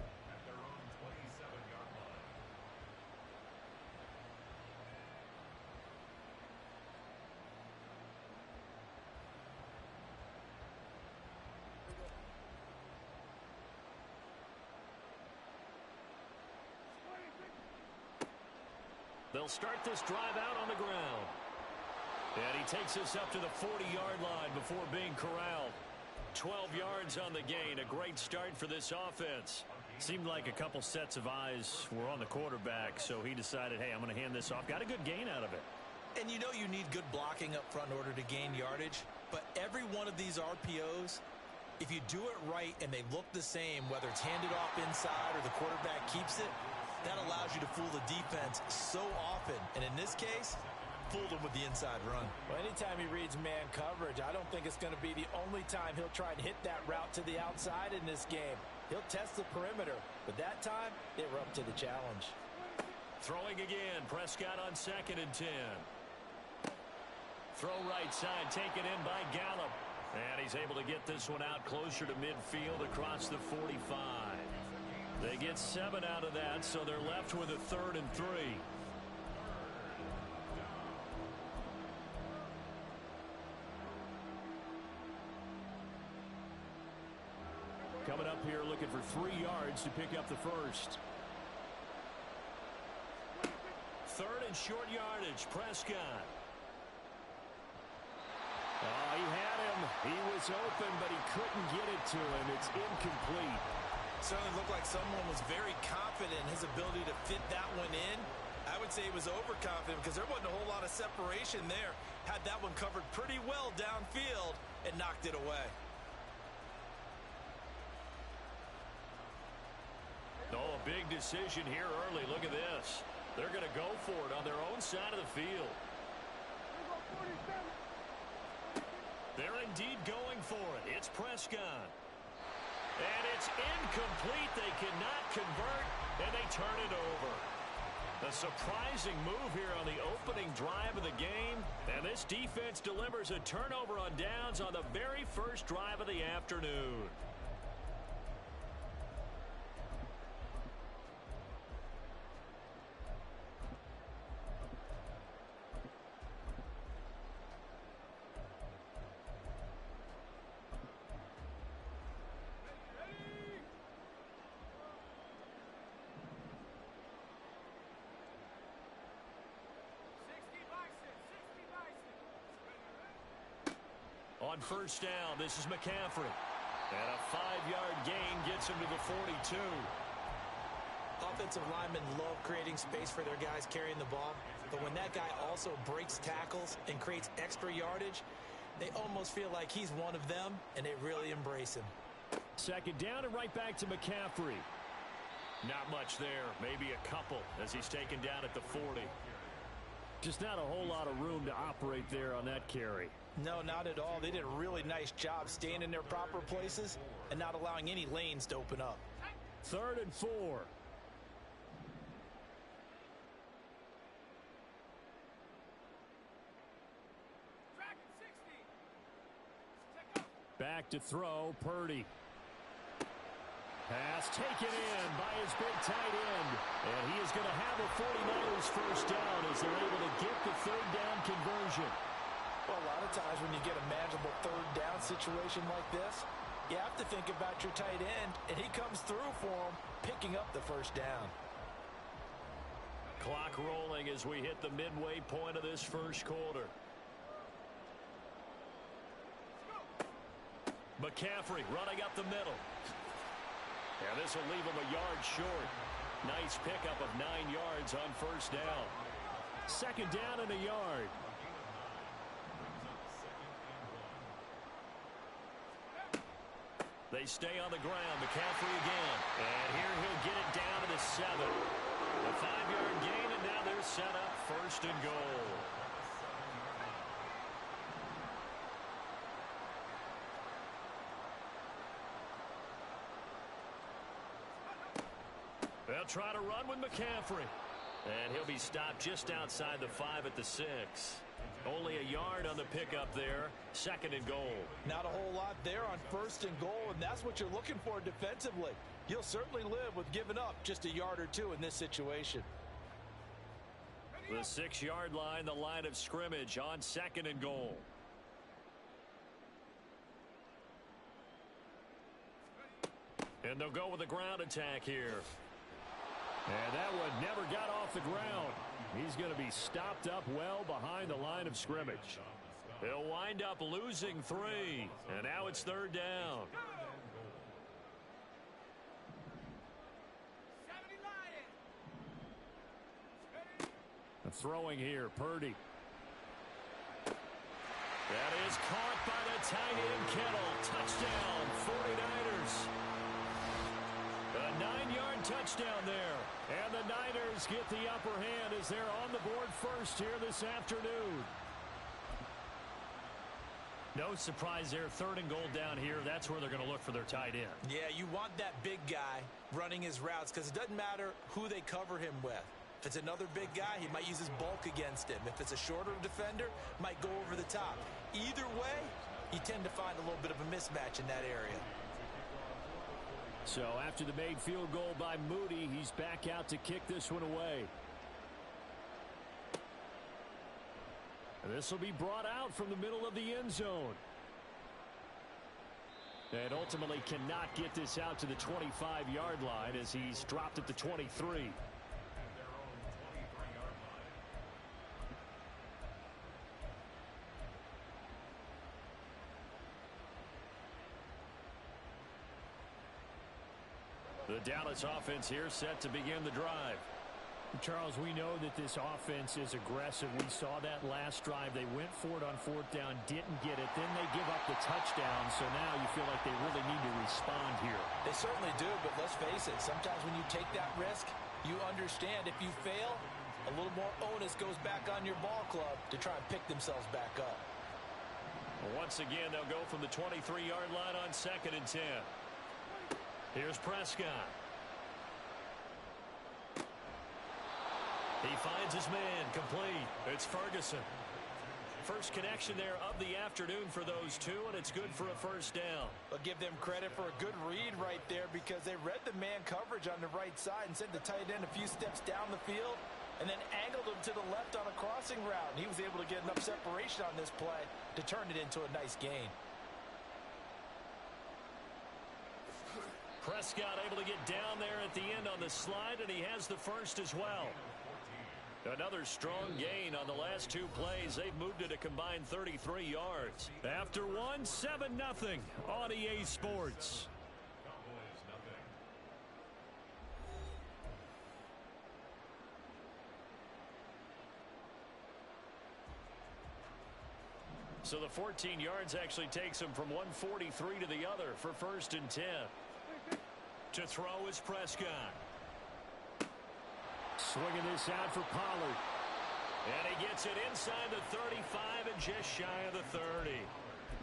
They'll start this drive out on the ground. And he takes us up to the 40-yard line before being corralled. 12 yards on the gain. A great start for this offense. Seemed like a couple sets of eyes were on the quarterback, so he decided, hey, I'm going to hand this off. Got a good gain out of it. And you know you need good blocking up front in order to gain yardage. But every one of these RPOs, if you do it right and they look the same, whether it's handed off inside or the quarterback keeps it, that allows you to fool the defense so often. And in this case, fooled him with the inside run. Well, anytime he reads man coverage, I don't think it's going to be the only time he'll try and hit that route to the outside in this game. He'll test the perimeter, but that time, they were up to the challenge. Throwing again, Prescott on 2nd and 10. Throw right side, taken in by Gallup. And he's able to get this one out closer to midfield across the 45. They get 7 out of that, so they're left with a 3rd and 3. Coming up here looking for 3 yards to pick up the first. 3rd and short yardage, Prescott. Oh, he had him. He was open, but he couldn't get it to him. It's incomplete. Certainly looked like someone was very confident in his ability to fit that one in. I would say he was overconfident because there wasn't a whole lot of separation there. Had that one covered pretty well downfield and knocked it away. Oh, a big decision here early. Look at this. They're going to go for it on their own side of the field. They're indeed going for it. It's Prescott. And it's incomplete. They cannot convert, and they turn it over. A surprising move here on the opening drive of the game. And this defense delivers a turnover on downs on the very first drive of the afternoon. On first down, this is McCaffrey. And a 5-yard gain gets him to the 42. Offensive linemen love creating space for their guys carrying the ball. But when that guy also breaks tackles and creates extra yardage, they almost feel like he's one of them, and they really embrace him. 2nd down and right back to McCaffrey. Not much there. Maybe a couple as he's taken down at the 40. Just not a whole lot of room to operate there on that carry. No, not at all. They did a really nice job staying in their proper places and not allowing any lanes to open up. 3rd and 4. Back to throw, Purdy. Pass taken in by his big tight end. And he is going to have a 49ers first down as they're able to get the 3rd down conversion. Well, a lot of times when you get a manageable 3rd down situation like this, you have to think about your tight end, and he comes through for him, picking up the first down. Clock rolling as we hit the midway point of this first quarter. McCaffrey running up the middle. And this will leave him a yard short. Nice pickup of 9 yards on first down. Second down and a yard. They stay on the ground. McCaffrey again. And here he'll get it down to the 7. A 5-yard gain, and now they're set up first and goal. They'll try to run with McCaffrey. And he'll be stopped just outside the 5 at the 6. Only a yard on the pickup there. Second and goal. Not a whole lot there on first and goal, and that's what you're looking for defensively. You'll certainly live with giving up just a yard or two in this situation. The 6-yard line, the line of scrimmage on second and goal. And they'll go with a ground attack here. And that one never got off the ground. He's going to be stopped up well behind the line of scrimmage. They'll wind up losing 3. And now it's third down. Throwing here, Purdy. That is caught by the tight end, Kittle. Touchdown, 49ers. A 9-yard touchdown there. And the Niners get the upper hand as they're on the board first here this afternoon. No surprise there. Third and goal down here. That's where they're going to look for their tight end. Yeah, you want that big guy running his routes because it doesn't matter who they cover him with. If it's another big guy, he might use his bulk against him. If it's a shorter defender, might go over the top. Either way, you tend to find a little bit of a mismatch in that area. So after the made field goal by Moody, he's back out to kick this one away. And this will be brought out from the middle of the end zone. And ultimately cannot get this out to the 25-yard line as he's dropped at the 23. The Dallas offense here set to begin the drive. Charles, we know that this offense is aggressive. We saw that last drive. They went for it on fourth down, didn't get it. Then they give up the touchdown. So now you feel like they really need to respond here. They certainly do, but let's face it. Sometimes when you take that risk, you understand if you fail, a little more onus goes back on your ball club to try and pick themselves back up. Once again, they'll go from the 23-yard line on second and 10. Here's Prescott. He finds his man, complete. It's Ferguson. First connection there of the afternoon for those two, and it's good for a first down. I'll give them credit for a good read right there because they read the man coverage on the right side and sent the tight end a few steps down the field and then angled him to the left on a crossing route. And he was able to get enough separation on this play to turn it into a nice gain. Prescott able to get down there at the end on the slide, and he has the first as well. Another strong gain on the last two plays. They've moved it a combined 33 yards. After one, 7-0 on EA Sports. So the 14 yards actually takes him from 143 to the other for first and 10. To throw is Prescott. Swinging this out for Pollard. And he gets it inside the 35 and just shy of the 30.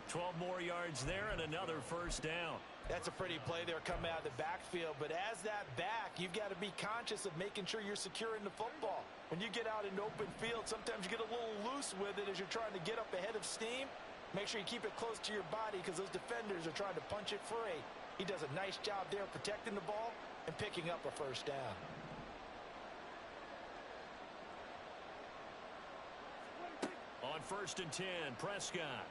12 more yards there and another first down. That's a pretty play there coming out of the backfield. But as that back, you've got to be conscious of making sure you're securing the football. When you get out in open field, sometimes you get a little loose with it as you're trying to get up ahead of steam. Make sure you keep it close to your body because those defenders are trying to punch it free. He does a nice job there protecting the ball and picking up a first down. On first and 10, Prescott.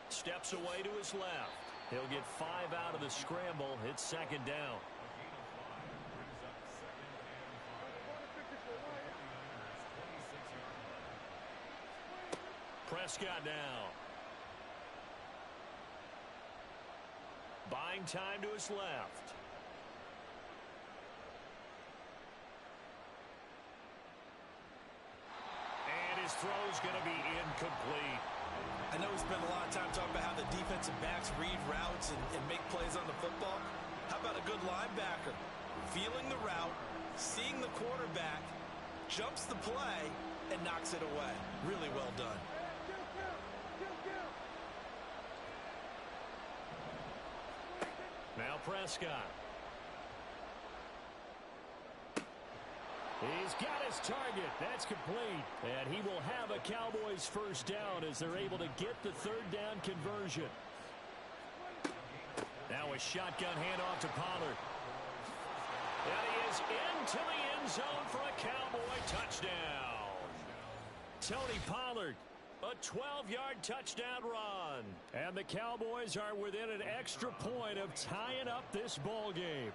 Steps away to his left. He'll get 5 out of the scramble. It's second down. Prescott now. Buying time to his left. And his throw's going to be incomplete. I know we spent a lot of time talking about how the defensive backs read routes and make plays on the football. How about a good linebacker? Feeling the route, seeing the quarterback, jumps the play, and knocks it away. Really well done. Now Prescott. He's got his target. That's complete. And he will have a Cowboys first down as they're able to get the third down conversion. Now a shotgun handoff to Pollard. And he is into the end zone for a Cowboy touchdown. Tony Pollard, a 12-yard touchdown run. And the Cowboys are within an extra point of tying up this ball game.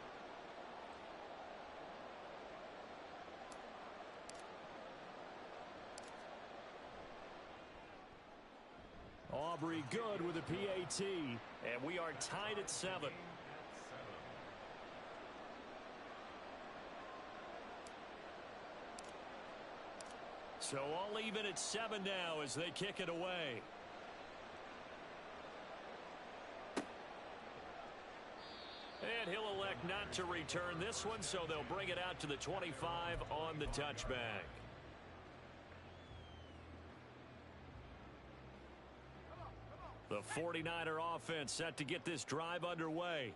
Aubrey good with a PAT, and we are tied at 7. So all even at 7 now as they kick it away. And he'll elect not to return this one, so they'll bring it out to the 25 on the touchback. The 49er offense set to get this drive underway.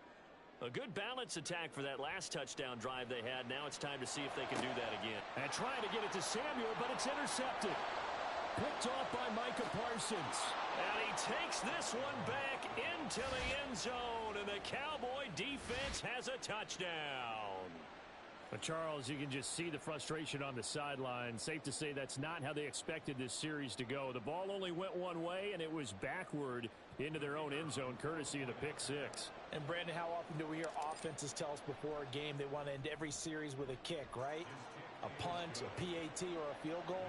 A good balance attack for that last touchdown drive they had. Now it's time to see if they can do that again. And trying to get it to Samuel, but it's intercepted. Picked off by Micah Parsons. And he takes this one back into the end zone. And the Cowboy defense has a touchdown. But Charles, you can just see the frustration on the sideline. Safe to say that's not how they expected this series to go. The ball only went one way, and it was backward into their own end zone, courtesy of the pick six. And, Brandon, how often do we hear offenses tell us before a game they want to end every series with a kick, right? A punt, a PAT, or a field goal.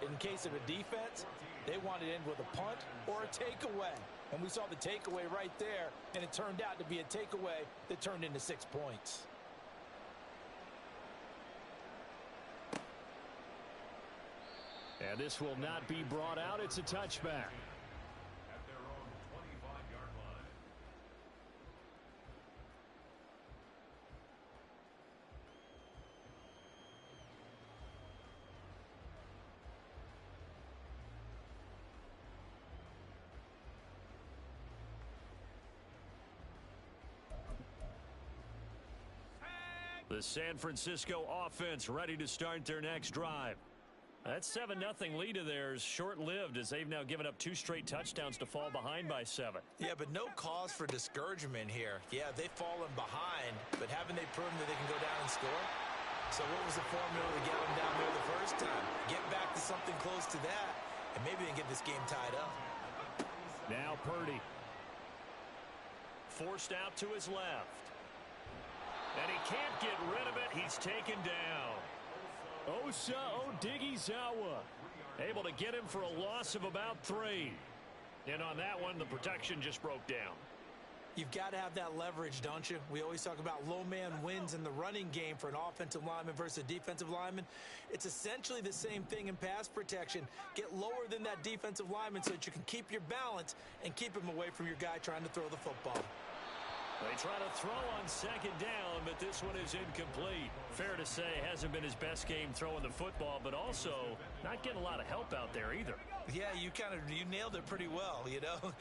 In case of a defense, they want to end with a punt or a takeaway. And we saw the takeaway right there, and it turned out to be a takeaway that turned into 6 points. And this will not be brought out. It's a touchback. At their own 25-yard line. The San Francisco offense ready to start their next drive. That 7-0 lead of theirs short-lived as they've now given up 2 straight touchdowns to fall behind by 7. Yeah, but no cause for discouragement here. Yeah, they've fallen behind, but haven't they proven that they can go down and score? So what was the formula to get them down there the first time? Get back to something close to that, and maybe they can get this game tied up. Now Purdy. Forced out to his left. And he can't get rid of it. He's taken down. Osa Odighizuwa able to get him for a loss of about 3. And on that one, the protection just broke down. You've got to have that leverage, don't you? We always talk about low man wins in the running game for an offensive lineman versus a defensive lineman. It's essentially the same thing in pass protection. Get lower than that defensive lineman so that you can keep your balance and keep him away from your guy trying to throw the football. They try to throw on second down, but this one is incomplete. Fair to say, hasn't been his best game throwing the football, but also not getting a lot of help out there either. Yeah, you nailed it pretty well, you know.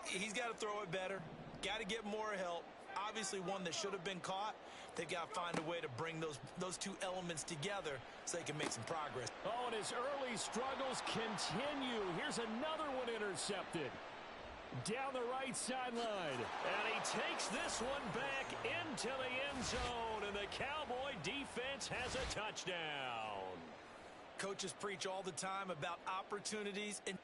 He's got to throw it better. Got to get more help. Obviously one that should have been caught. They've got to find a way to bring those two elements together so they can make some progress. Oh, and his early struggles continue. Here's another one intercepted. Down the right sideline. And he takes this one back into the end zone. And the Cowboy defense has a touchdown. Coaches preach all the time about opportunities and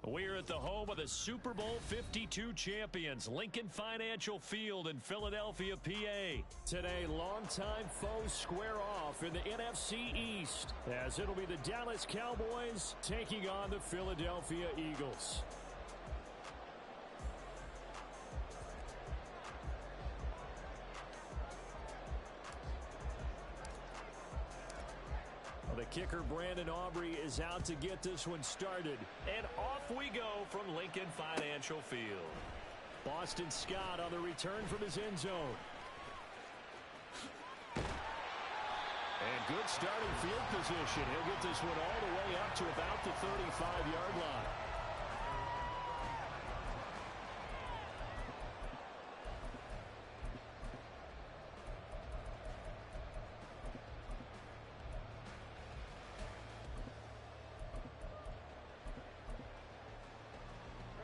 We're at the home of the Super Bowl 52 champions, Lincoln Financial Field in Philadelphia, PA. Today, longtime foes square off in the NFC East, as it'll be the Dallas Cowboys taking on the Philadelphia Eagles. The kicker, Brandon Aubrey, is out to get this one started. And off we go from Lincoln Financial Field. Boston Scott on the return from his end zone. And good starting field position. He'll get this one all the way up to about the 35-yard line.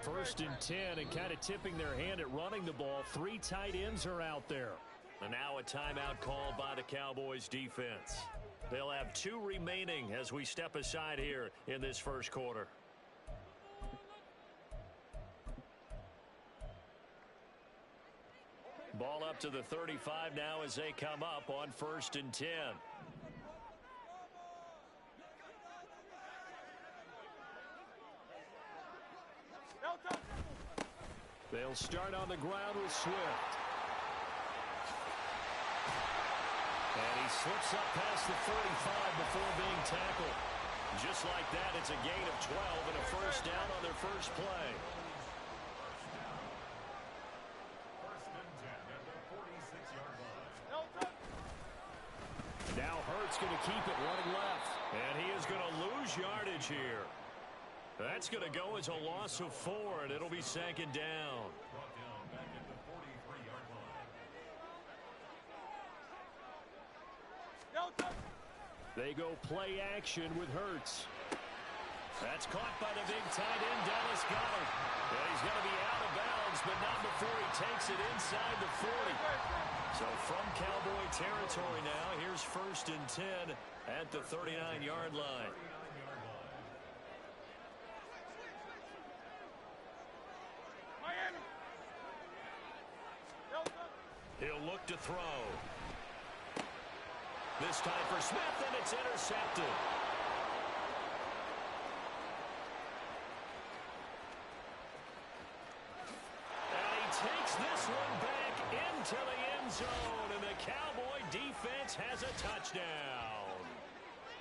First and 10, and kind of tipping their hand at running the ball. 3 tight ends are out there. And now a timeout called by the Cowboys defense. They'll have 2 remaining as we step aside here in this first quarter. Ball up to the 35 now as they come up on first and 10. They'll start on the ground with Swift. And he slips up past the 35 before being tackled. Just like that, it's a gain of 12 and a first down on their first play. First and 10 at the 46-yard line. Now Hurts going to keep it running left. And he is going to lose yardage here. That's going to go as a loss of 4, and it'll be second down. Brought down back at the 43-yard line. They go play action with Hurts. That's caught by the big tight end, Dallas Goedert. And he's going to be out of bounds, but not before he takes it inside the 40. So from Cowboy territory now, here's first and 10 at the 39-yard line. He'll look to throw. This time for Smith, and it's intercepted. And he takes this one back into the end zone, and the Cowboy defense has a touchdown.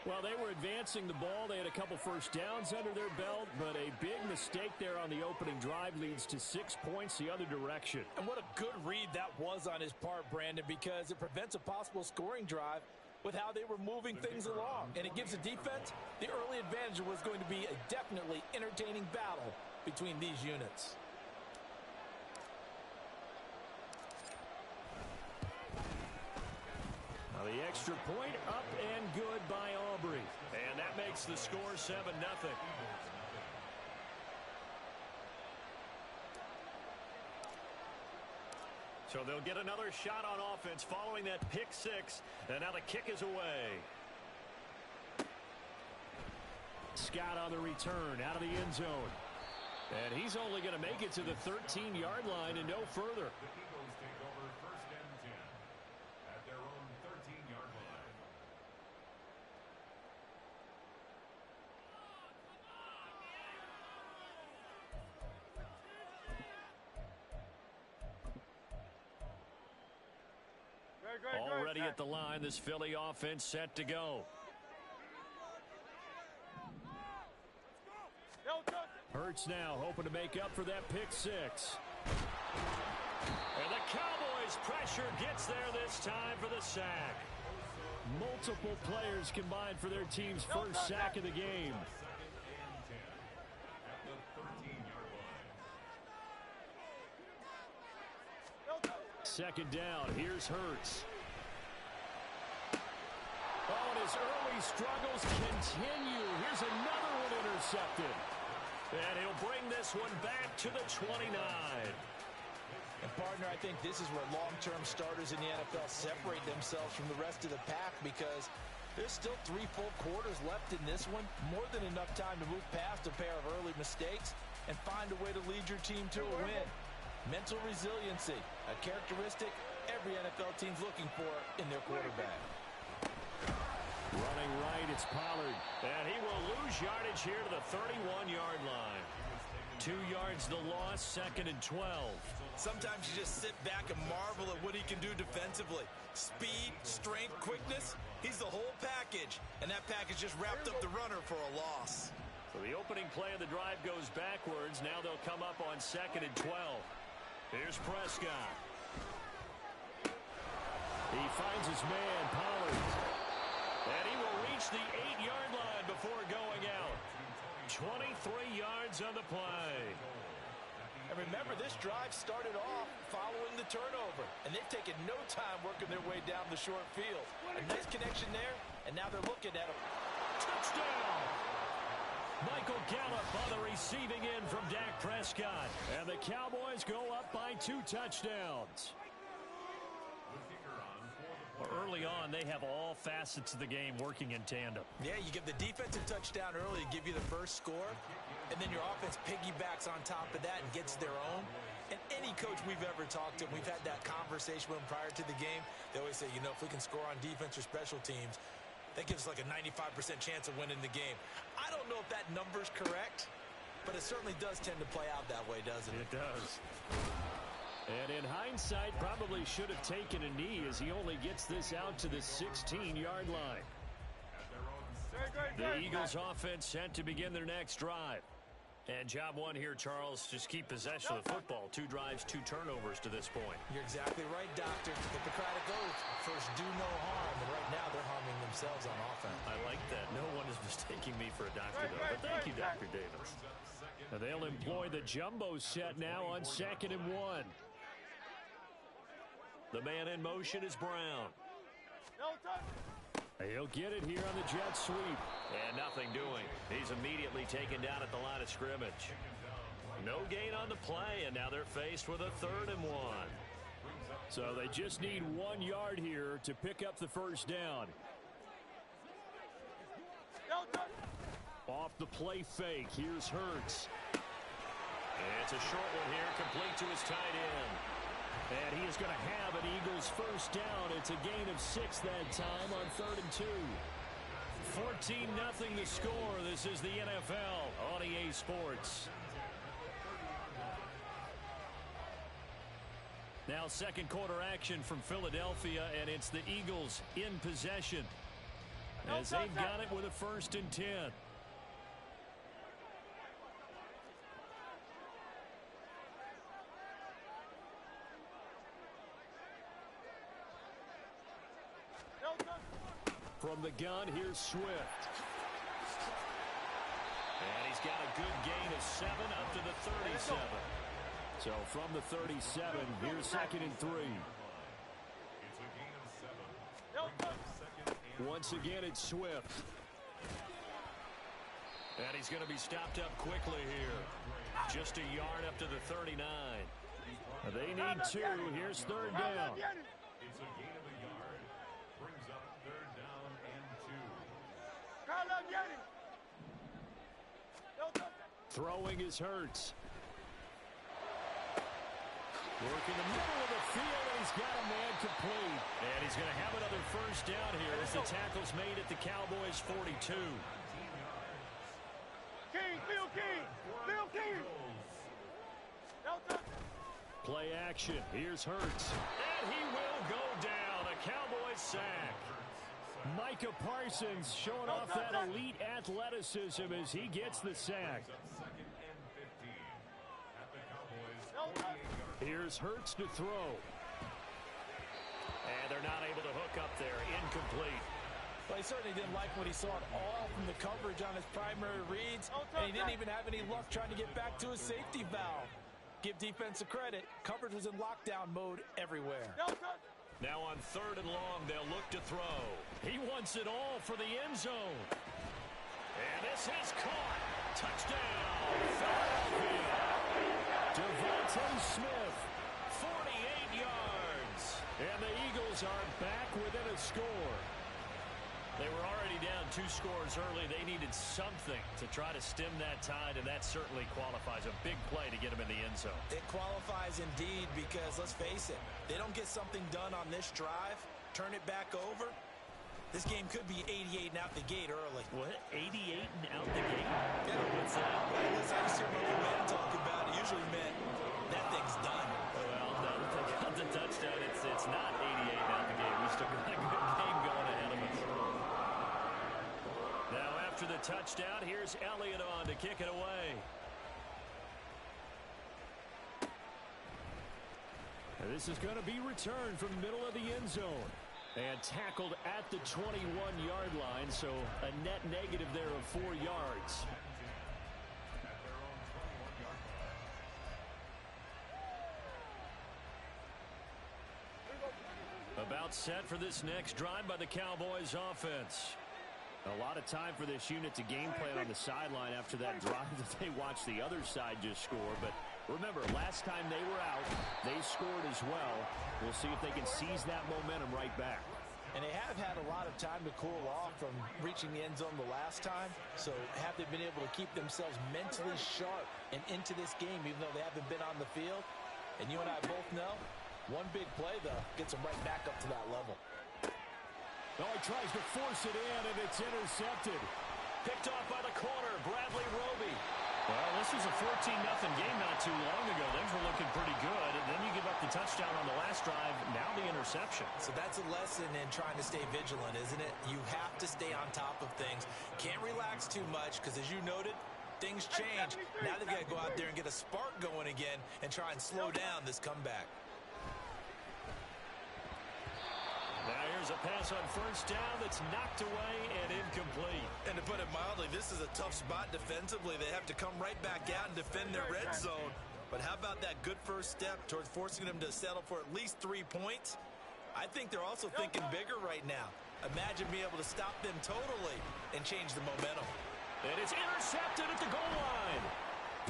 Well, they were advancing the ball. They had a couple first downs under their belt, but a big mistake there on the opening drive leads to 6 points the other direction. And what a good read that was on his part, Brandon, because it prevents a possible scoring drive with how they were moving things along. And it gives the defense the early advantage. It was going to be a definitely entertaining battle between these units. The extra point up and good by Aubrey. And that makes the score 7-0. So they'll get another shot on offense following that pick 6. And now the kick is away. Scott on the return out of the end zone. And he's only going to make it to the 13-yard line and no further. The Eagles take over first and 10 at their own 13-yard line. Already at the line, this Philly offense set to go. Hurts now hoping to make up for that pick 6. And the Cowboys pressure gets there this time for the sack. Multiple players combined for their team's first sack of the game. Second down, here's Hurts. Oh, and his early struggles continue. Here's another one intercepted. And he'll bring this one back to the 29. And, partner, I think this is where long-term starters in the NFL separate themselves from the rest of the pack, because there's still 3 full quarters left in this one. More than enough time to move past a pair of early mistakes and find a way to lead your team to a win. Mental resiliency, a characteristic every NFL team's looking for in their quarterback. Running right, it's Pollard. And he will lose yardage here to the 31-yard line. 2 yards the loss, 2nd and 12. Sometimes you just sit back and marvel at what he can do defensively. Speed, strength, quickness, he's the whole package. And that package just wrapped up the runner for a loss. So the opening play of the drive goes backwards. Now they'll come up on 2nd and 12. Here's Prescott. He finds his man, Pollard. And he will reach the 8-yard line before going out. 23 yards on the play. And remember, this drive started off following the turnover. And they've taken no time working their way down the short field. A nice connection there, and now they're looking at a touchdown. Michael Gallup on the receiving end from Dak Prescott. And the Cowboys go up by 2 touchdowns. Early on, they have all facets of the game working in tandem. Yeah, you give the defensive touchdown early to give you the first score, and then your offense piggybacks on top of that and gets their own. And any coach we've ever talked to, we've had that conversation with them prior to the game. They always say, you know, if we can score on defense or special teams, that gives us like a 95% chance of winning the game. I don't know if that number's correct, but it certainly does tend to play out that way, doesn't it? It does. And in hindsight, probably should have taken a knee as he only gets this out to the 16-yard line. The Eagles offense set to begin their next drive. And job one here, Charles, just keep possession of the football. 2 drives, 2 turnovers to this point. You're exactly right, Doctor. Hippocratic oath. First, do no harm. And right now, they're harming themselves on offense. I like that. No one is mistaking me for a doctor, though. But thank you, Dr. Davis. And they'll employ the jumbo set now on 2nd and 1. The man in motion is Brown. He'll get it here on the jet sweep. And nothing doing. He's immediately taken down at the line of scrimmage. No gain on the play, and now they're faced with a 3rd and 1. So they just need 1 yard here to pick up the first down. Off the play fake, here's Hurts. It's a short one here, complete to his tight end. And he is going to have an Eagles first down. It's a gain of 6 that time on 3rd and 2. 14-0 the score. This is the NFL on EA Sports. Now second quarter action from Philadelphia, and it's the Eagles in possession as they've got it with a 1st and 10. From the gun, here's Swift. And he's got a good gain of 7 up to the 37. So from the 37, here's 2nd and 3. Once again, it's Swift. And he's going to be stopped up quickly here. Just a yard up to the 39. They need 2. Here's 3rd down. It's a gain of a yard. Brings up 3rd down and 2. Throwing is Hurts. Working the middle of the field, and he's got a man complete. And he's going to have another first down here as the tackle's made at the Cowboys' 42. Play action. Here's Hurts. And he will go down. A Cowboys sack. Micah Parsons showing off that elite athleticism as he gets the sack. Here's Hurts to throw. And they're not able to hook up there. Incomplete. Well, he certainly didn't like what he saw at all from the coverage on his primary reads. And he didn't even have any luck trying to get back to his safety valve. Give defense a credit. Coverage was in lockdown mode everywhere. Now on 3rd and long, they'll look to throw. He wants it all for the end zone. And this is caught. Touchdown, Philadelphia. Devontae Smith, 48 yards. And the Eagles are back within a score. They were already down 2 scores early. They needed something to try to stem that tide, and that certainly qualifies. A big play to get them in the end zone. It qualifies indeed because, let's face it, they don't get something done on this drive, turn it back over, this game could be 88 and out the gate early. What? 88 and out the gate? Yeah, what's that? Well, listen, I used to hear my old man talk about it. Usually meant that thing's done. Well, now that they got the touchdown, it's not 88 and out the gate. We still got a good game going ahead of us. Now, after the touchdown, here's Elliott on to kick it away. And this is going to be returned from the middle of the end zone. And tackled at the 21-yard line, so a net negative there of 4 yards. About set for this next drive by the Cowboys offense. A lot of time for this unit to game plan on the sideline after that drive that they watched the other side just score. But remember, last time they were out, they scored as well. We'll see if they can seize that momentum right back. And they have had a lot of time to cool off from reaching the end zone the last time. So have they been able to keep themselves mentally sharp and into this game, even though they haven't been on the field? And you and I both know, one big play, though, gets them right back up to that level. Oh, he tries to force it in, and it's intercepted. Picked off by the corner, Bradley Roby. Well, this was a 14-0 game not too long ago. Things were looking pretty good, and then you give up the touchdown on the last drive, now the interception. So that's a lesson in trying to stay vigilant, isn't it? You have to stay on top of things. Can't relax too much, because as you noted, things change. Now they've got to go out there and get a spark going again and try and slow down this comeback. Now here's a pass on first down that's knocked away and incomplete. And to put it mildly, this is a tough spot defensively. They have to come right back out and defend their red zone. But how about that good first step towards forcing them to settle for at least 3 points? I think they're also thinking bigger right now. Imagine being able to stop them totally and change the momentum. And it's intercepted at the goal line.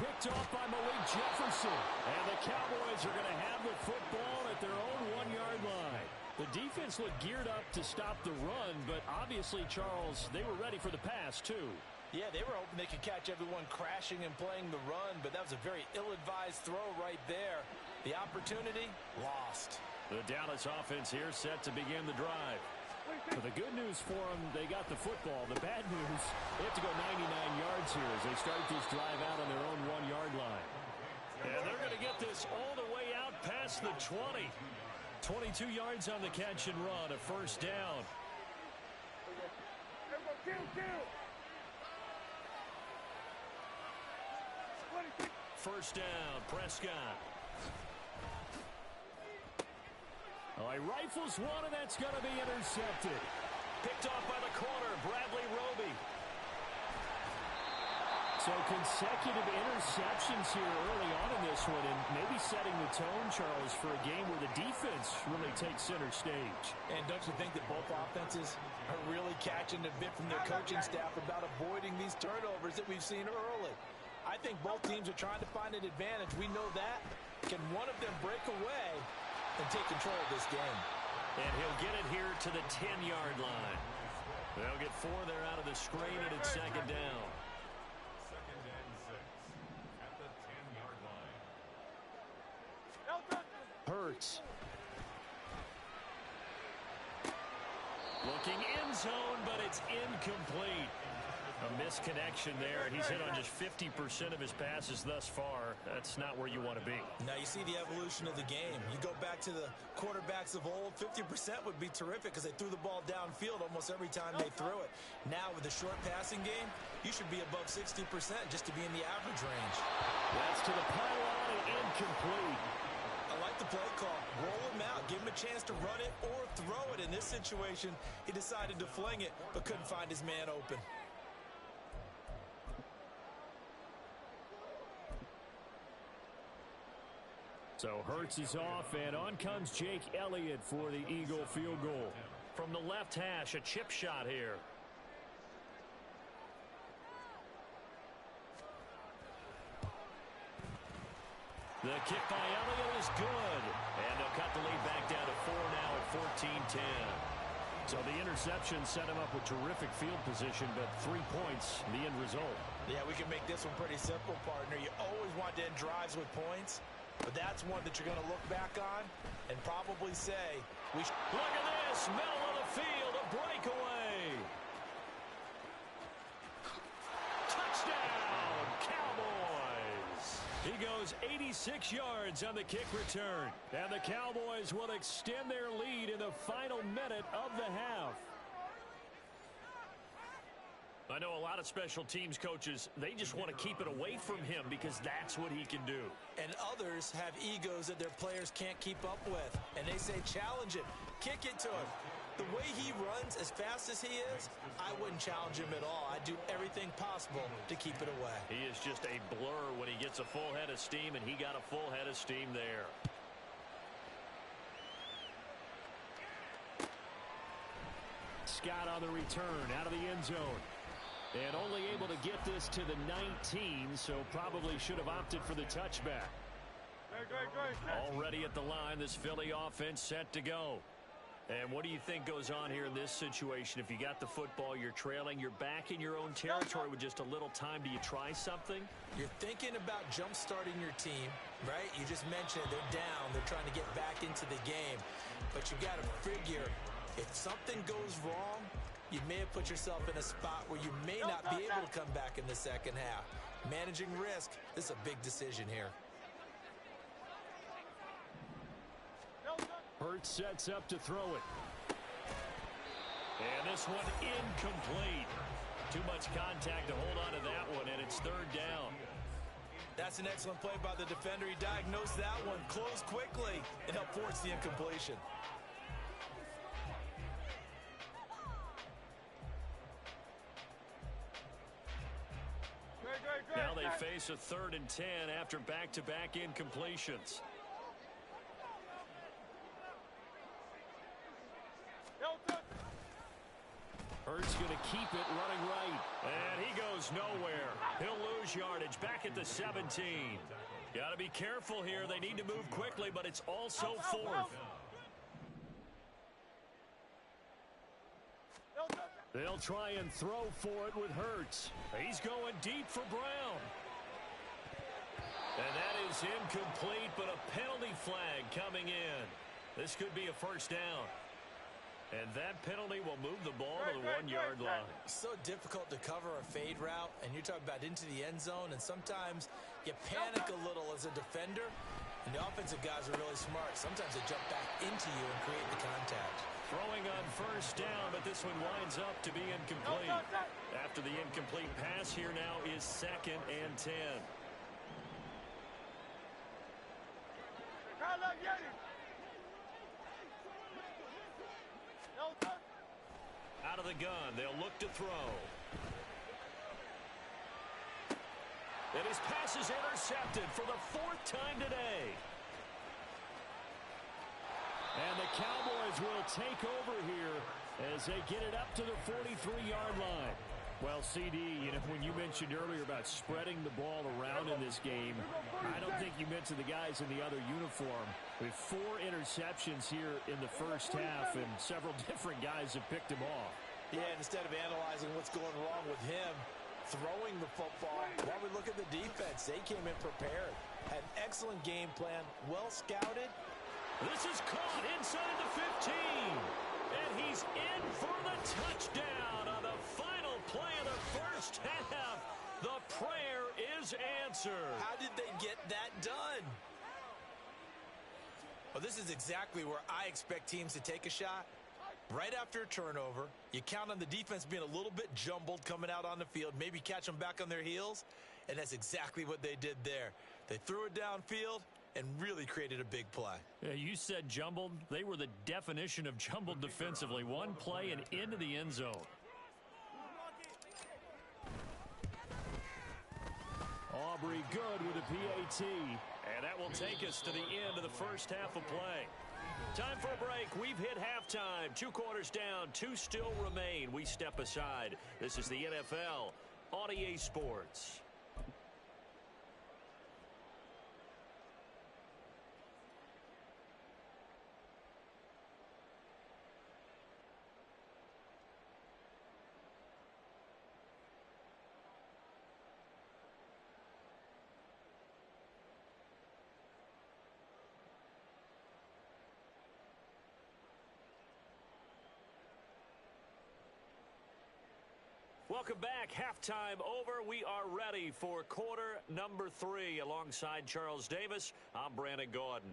Picked off by Malik Jefferson. And the Cowboys are going to have the football at their own 1-yard line. The defense looked geared up to stop the run, but obviously, Charles, they were ready for the pass, too. Yeah, they were hoping they could catch everyone crashing and playing the run, but that was a very ill-advised throw right there. The opportunity, lost. The Dallas offense here set to begin the drive. But the good news for them, they got the football. The bad news, they have to go 99 yards here as they start this drive out on their own 1-yard line. And they're going to get this all the way out past the 20. 22 yards on the catch and run, a first down. First down, Prescott. Oh, he rifles one, and that's going to be intercepted. Picked off by the corner, Bradley Roby. So consecutive interceptions here early on in this one, and maybe setting the tone, Charles, for a game where the defense really takes center stage. And don't you think that both offenses are really catching a bit from their coaching staff about avoiding these turnovers that we've seen early? I think both teams are trying to find an advantage. We know that. Can one of them break away and take control of this game? And he'll get it here to the 10-yard line. They'll get 4 there out of the screen, and it's second down. Hurts. Looking end zone, but it's incomplete. A misconnection there. He's hit on just 50% of his passes thus far. That's not where you want to be. Now you see the evolution of the game. You go back to the quarterbacks of old, 50% would be terrific because they threw the ball downfield almost every time they threw it. Now with the short passing game, you should be above 60% just to be in the average range. That's to the pylon and incomplete. I like the play call. Roll him out. Give him a chance to run it or throw it. In this situation, he decided to fling it but couldn't find his man open. So Hurts is off, and on comes Jake Elliott for the Eagle field goal. From the left hash, a chip shot here. The kick by Elliott is good. And they'll cut the lead back down to 4 now at 14-10. So the interception set him up with terrific field position, but 3 points, the end result. Yeah, we can make this one pretty simple, partner. You always want to end drives with points, but that's one that you're going to look back on and probably say, look at this, middle of the field, a breakaway. Touchdown, Cowboys. He goes 86 yards on the kick return, and the Cowboys will extend their lead in the final minute of the half. I know a lot of special teams coaches, they just want to keep it away from him because that's what he can do. And others have egos that their players can't keep up with. And they say, challenge him, kick it to him. The way he runs as fast as he is, I wouldn't challenge him at all. I'd do everything possible to keep it away. He is just a blur when he gets a full head of steam, and he got a full head of steam there. Scott on the return out of the end zone. And only able to get this to the 19, so probably should have opted for the touchback. Already at the line, this Philly offense set to go. And what do you think goes on here in this situation? If you got the football, you're trailing, you're back in your own territory with just a little time. Do you try something? You're thinking about jump-starting your team, right? You just mentioned they're down. They're trying to get back into the game. But you got to figure, if something goes wrong, you may have put yourself in a spot where you may not be able to come back in the second half. Managing risk, this is a big decision here. Hurts sets up to throw it. And this one incomplete. Too much contact to hold on to that one, and it's third down. That's an excellent play by the defender. He diagnosed that one, closed quickly, and helped force the incompletion. Now they face a 3rd and 10 after back-to-back incompletions. Hurts going to keep it running right. And he goes nowhere. He'll lose yardage back at the 17. Got to be careful here. They need to move quickly, but it's also 4th. They'll try and throw for it with Hurts. He's going deep for Brown. And that is incomplete, but a penalty flag coming in. This could be a first down. And that penalty will move the ball to the 1-yard line. So difficult to cover a fade route, and you're talking about into the end zone, and sometimes you panic a little as a defender, and the offensive guys are really smart. Sometimes they jump back into you and create the contact. Throwing on first down, but this one winds up to be incomplete. After the incomplete pass, here now is 2nd and 10. Out of the gun, they'll look to throw. And his pass is intercepted for the 4th time today. And the Cowboys will take over here as they get it up to the 43-yard line. Well, CD, when you mentioned earlier about spreading the ball around in this game, I don't think you mentioned the guys in the other uniform. With 4 interceptions here in the first half, and several different guys have picked him off. Yeah, and instead of analyzing what's going wrong with him, throwing the football, while we look at the defense, they came in prepared. Had an excellent game plan, well scouted. This is caught inside the 15. And he's in for the touchdown on the final play of the first half. The prayer is answered. How did they get that done? Well, this is exactly where I expect teams to take a shot. Right after a turnover, you count on the defense being a little bit jumbled coming out on the field, maybe catch them back on their heels, and that's exactly what they did there. They threw it downfield and really created a big play. Yeah, you said jumbled. They were the definition of jumbled defensively. One play and into the end zone. Aubrey good with a PAT. And that will take us to the end of the first half of play. Time for a break. We've hit halftime. 2 quarters down. 2 still remain. We step aside. This is the NFL on EA Sports. Welcome back. Halftime over. We are ready for quarter number 3. Alongside Charles Davis, I'm Brandon Gordon.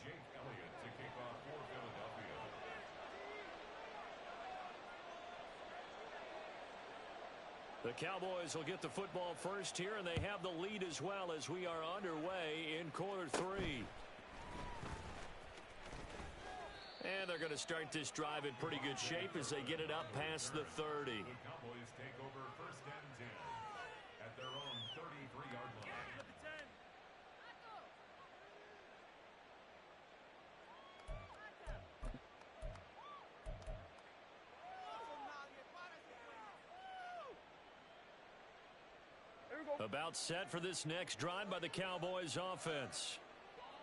Jake Elliott to kick off for Philadelphia. The Cowboys will get the football first here, and they have the lead as well as we are underway in quarter 3. And they're going to start this drive in pretty good shape as they get it up past the 30. The Cowboys take over first and 10 at their own 33-yard line. About set for this next drive by the Cowboys offense.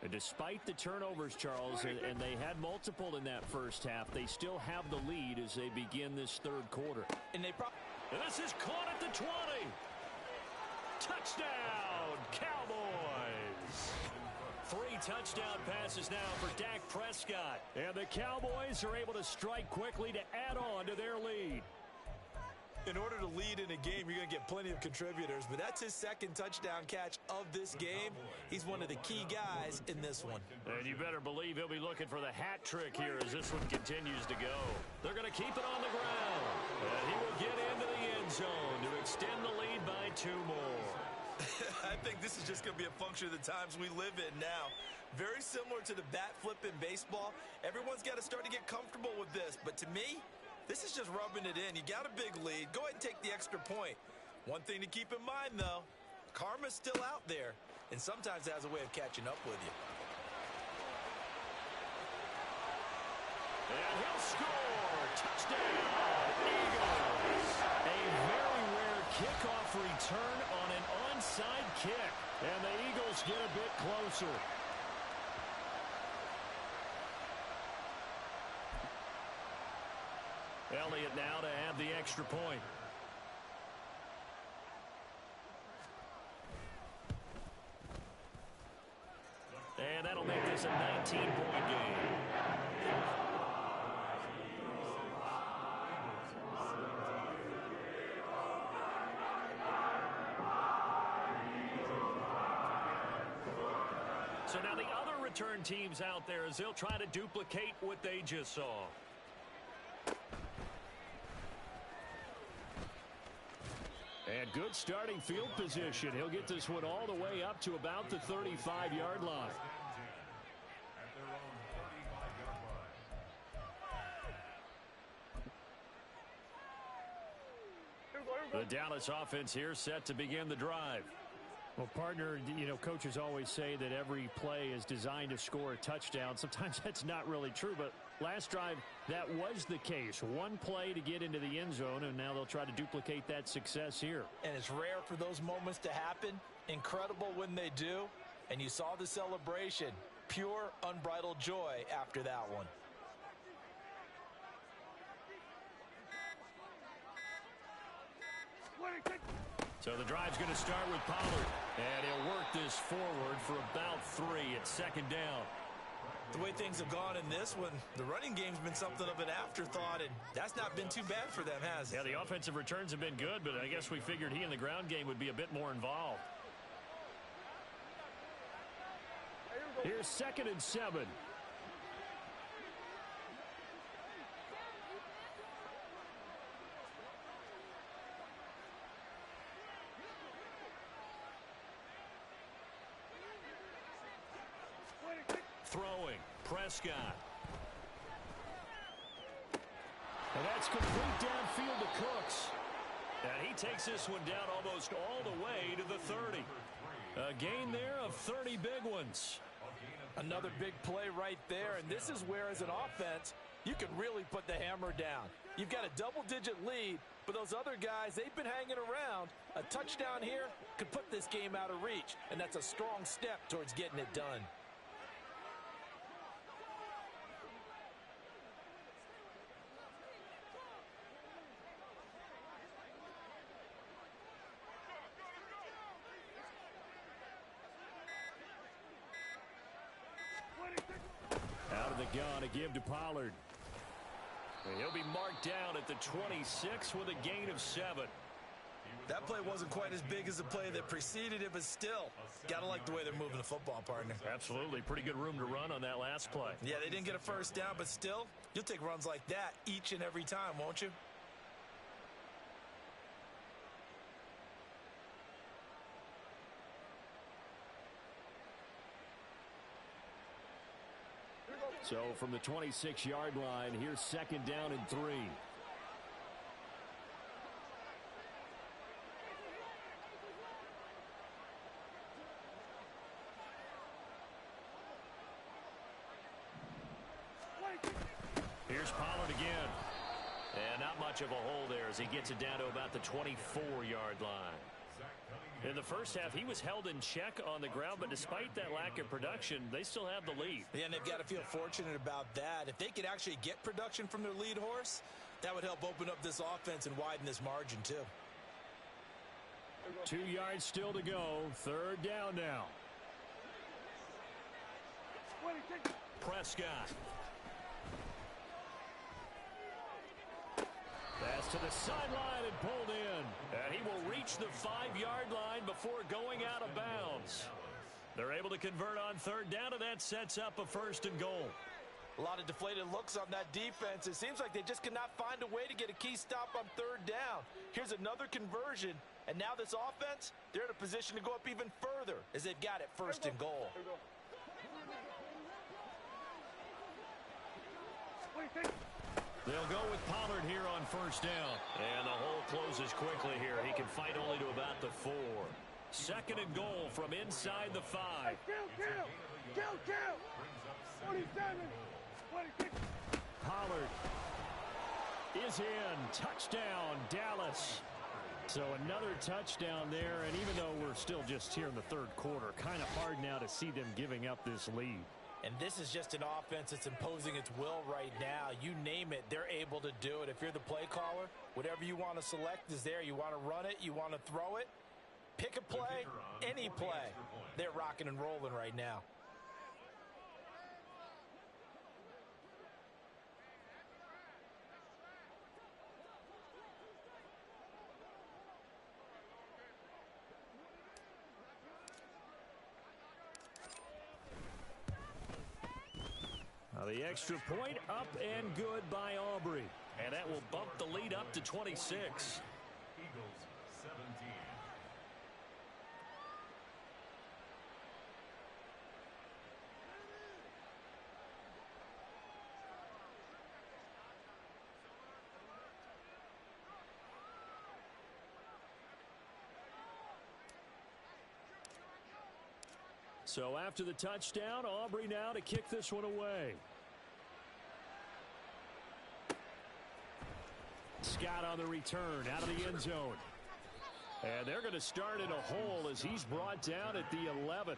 And despite the turnovers, Charles, and they had multiple in that first half, they still have the lead as they begin this third quarter. And this is caught at the 20. Touchdown, Cowboys. 3 touchdown passes now for Dak Prescott. And the Cowboys are able to strike quickly to add on to their lead. in order to lead in a game, you're going to get plenty of contributors, but that's his second touchdown catch of this game. He's one of the key guys in this one. And you better believe he'll be looking for the hat trick here as this one continues to go. They're going to keep it on the ground. And he will get into the end zone to extend the lead by 2 more. I think this is just going to be a function of the times we live in now. Very similar to the bat flip in baseball. Everyone's got to start to get comfortable with this. But to me, this is just rubbing it in. You got a big lead. Go ahead and take the extra point. One thing to keep in mind, though, karma's still out there, and sometimes it has a way of catching up with you. And he'll score. Touchdown, Eagles. A very rare kickoff return on an onside kick. And the Eagles get a bit closer. Elliott now to add the extra point. And that'll make this a 19-point game. So now the other return teams out there as they'll try to duplicate what they just saw. And good starting field position. He'll get this one all the way up to about the 35-yard line. At their own 35-yard line. The Dallas offense here set to begin the drive. Well, partner, you know, coaches always say that every play is designed to score a touchdown. Sometimes that's not really true, but last drive, that was the case. One play to get into the end zone, and now they'll try to duplicate that success here. And it's rare for those moments to happen. Incredible when they do. And you saw the celebration. Pure, unbridled joy after that one. So the drive's going to start with Pollard. And he'll work this forward for about 3 at second down. The way things have gone in this one, the running game's been something of an afterthought, and that's not been too bad for them, has it? Yeah, the offensive returns have been good, but I guess we figured he in the ground game would be a bit more involved. Here's 2nd and 7. Throwing, Prescott. And that's complete downfield to Cooks. And he takes this one down almost all the way to the 30. A gain there of 30 big ones. Another big play right there, and this is where, as an offense, you can really put the hammer down. You've got a double-digit lead, but those other guys, they've been hanging around. A touchdown here could put this game out of reach, and that's a strong step towards getting it done. gone to give to Pollard. And he'll be marked down at the 26 with a gain of 7. That play wasn't quite as big as the play that preceded it, but still, gotta like the way they're moving the football, partner. Absolutely. Pretty good room to run on that last play. Yeah, they didn't get a first down, but still, you'll take runs like that each and every time, won't you? So from the 26-yard line, here's 2nd down and 3. Here's Pollard again. And not much of a hole there as he gets it down to about the 24-yard line. In the first half, he was held in check on the ground, but despite that lack of production, they still have the lead. Yeah, and they've got to feel fortunate about that. If they could actually get production from their lead horse, that would help open up this offense and widen this margin, too. 2 yards still to go. 3rd down now. Prescott. Pass to the sideline and pulled in. And he will reach the 5-yard line before going out of bounds. They're able to convert on 3rd down, and that sets up a 1st and goal. A lot of deflated looks on that defense. It seems like they just cannot find a way to get a key stop on 3rd down. Here's another conversion, and now this offense, they're in a position to go up even further as they've got it 1st and goal. They'll go with Pollard here on 1st down. And the hole closes quickly here. He can fight only to about the 4. 2nd and goal from inside the 5. Kill! 27! 26! Pollard is in. Touchdown, Dallas. So another touchdown there. And even though we're still just here in the 3rd quarter, kind of hard now to see them giving up this lead. And this is just an offense that's imposing its will right now. You name it, they're able to do it. If you're the play caller, whatever you want to select is there. You want to run it, you want to throw it. Pick a play, any play. They're rocking and rolling right now. The extra point up and good by Aubrey. And that will bump the lead up to 26. Eagles 17. So after the touchdown, Aubrey now to kick this one away. Scott on the return out of the end zone. And they're going to start in a hole as he's brought down at the 11.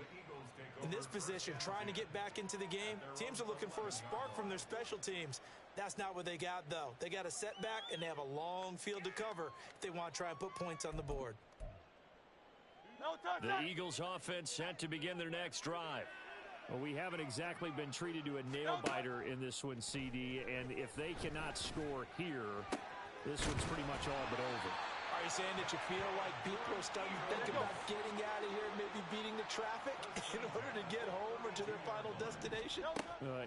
In this position, trying to get back into the game, teams are looking for a spark from their special teams. That's not what they got, though. They got a setback, and they have a long field to cover if they want to try and put points on the board. The Eagles offense set to begin their next drive. Well, we haven't exactly been treated to a nail-biter in this one, CD, and if they cannot score here, this one's pretty much all but over. Are you saying that you feel like people are starting to think about getting out of here, maybe beating the traffic in order to get home or to their final destination?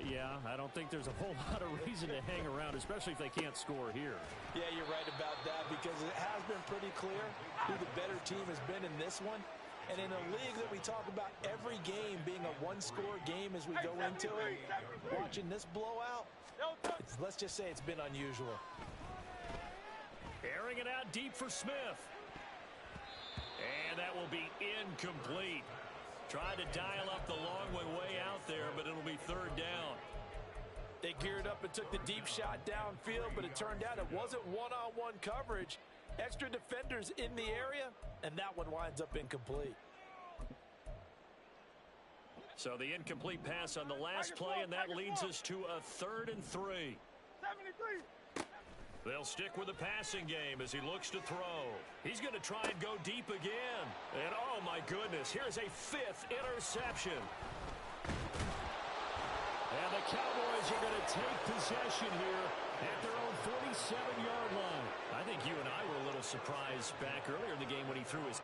Yeah, I don't think there's a whole lot of reason to hang around, especially if they can't score here. Yeah, you're right about that because it has been pretty clear who the better team has been in this one. And in a league that we talk about every game being a one-score game as we go into it, watching this blowout, let's just say it's been unusual. Airing it out deep for Smith. And that will be incomplete. Tried to dial up the long way out there, but it'll be 3rd down. They geared up and took the deep shot downfield, but it turned out it wasn't one-on-one coverage. Extra defenders in the area, and that one winds up incomplete. So the incomplete pass on the last play, and that leads us to a 3rd and 3. 73. They'll stick with the passing game as he looks to throw. He's going to try and go deep again. And oh my goodness, here's a 5th interception. And the Cowboys Chargers are going to take possession here at their own 47-yard line. I think you and I were a little surprised back earlier in the game when he threw his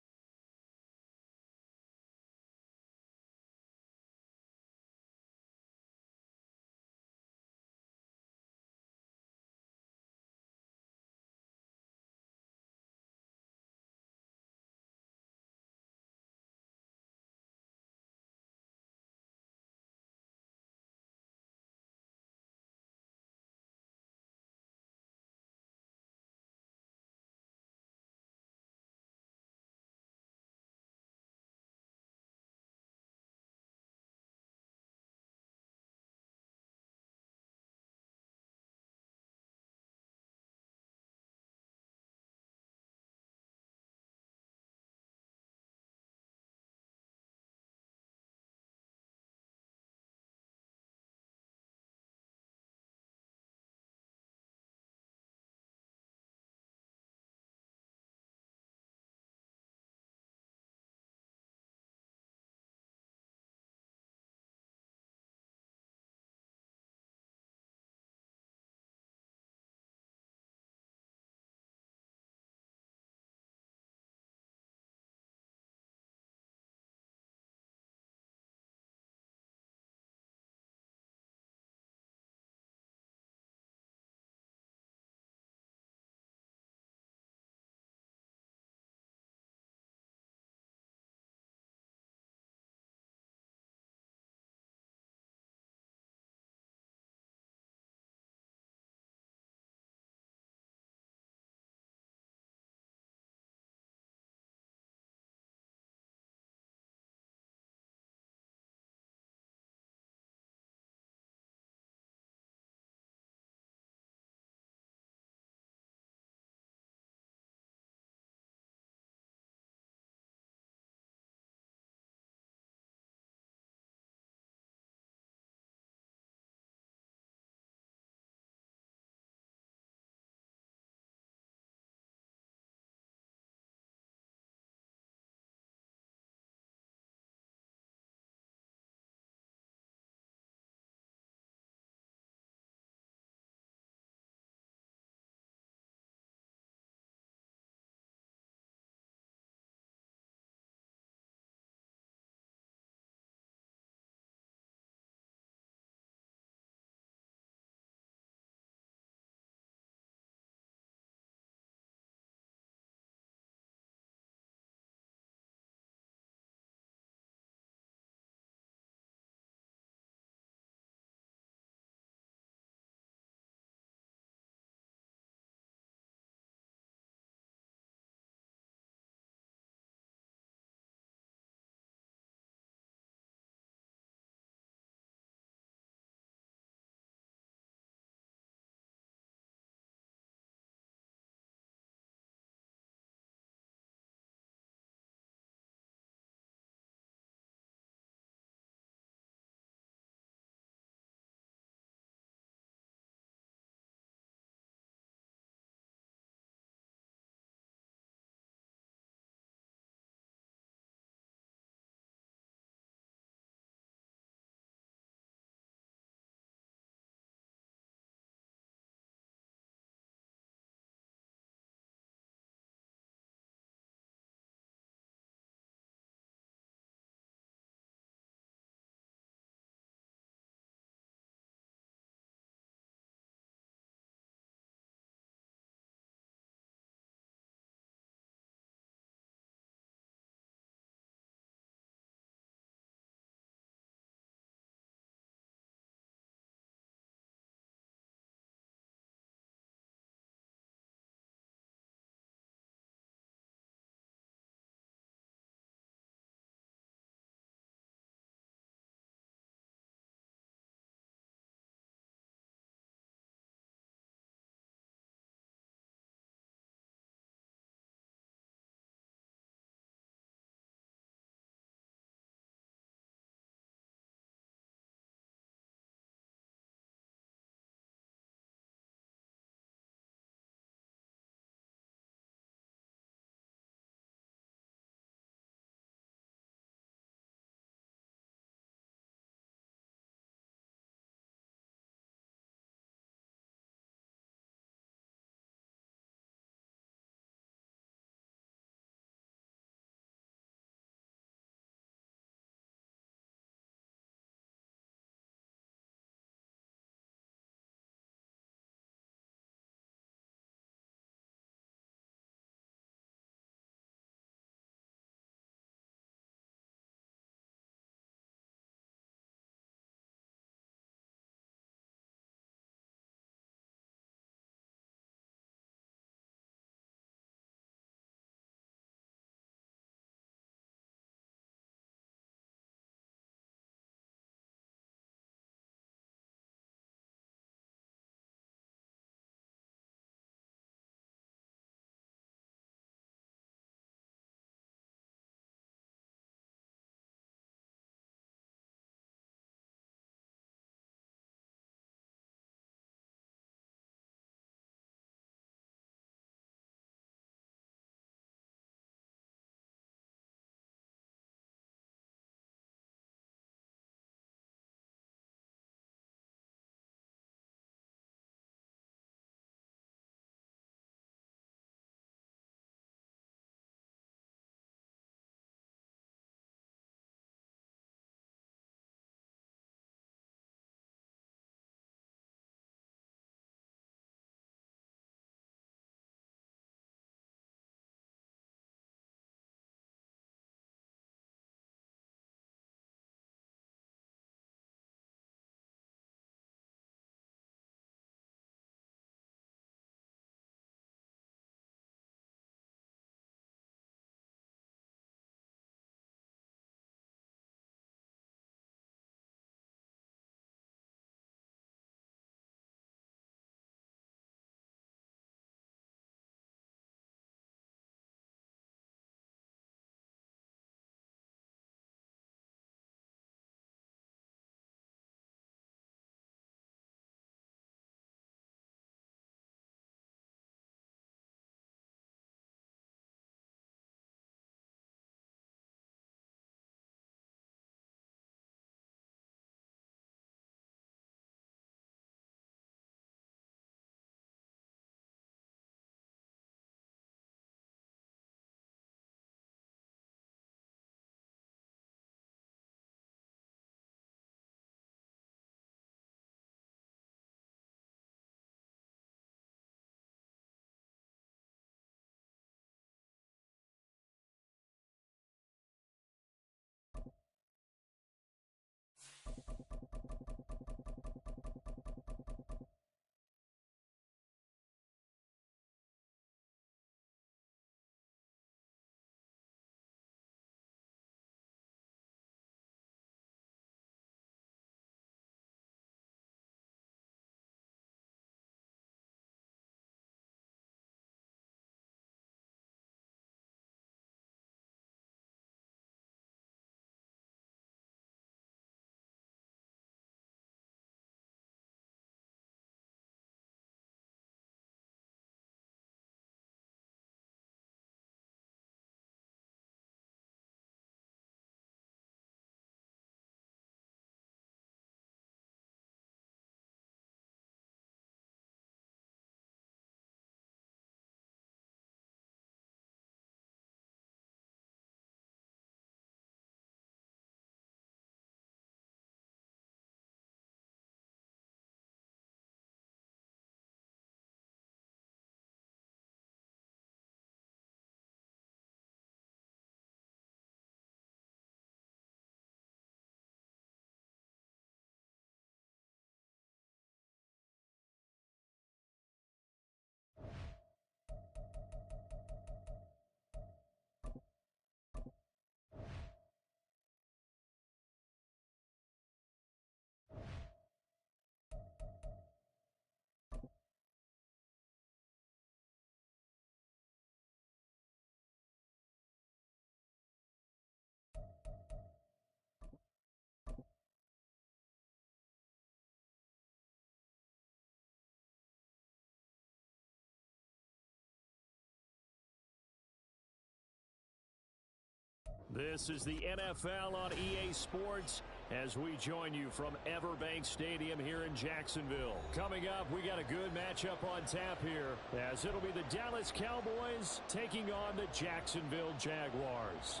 This is the NFL on EA Sports as we join you from Everbank Stadium here in Jacksonville. Coming up, we got a good matchup on tap here as it'll be the Dallas Cowboys taking on the Jacksonville Jaguars.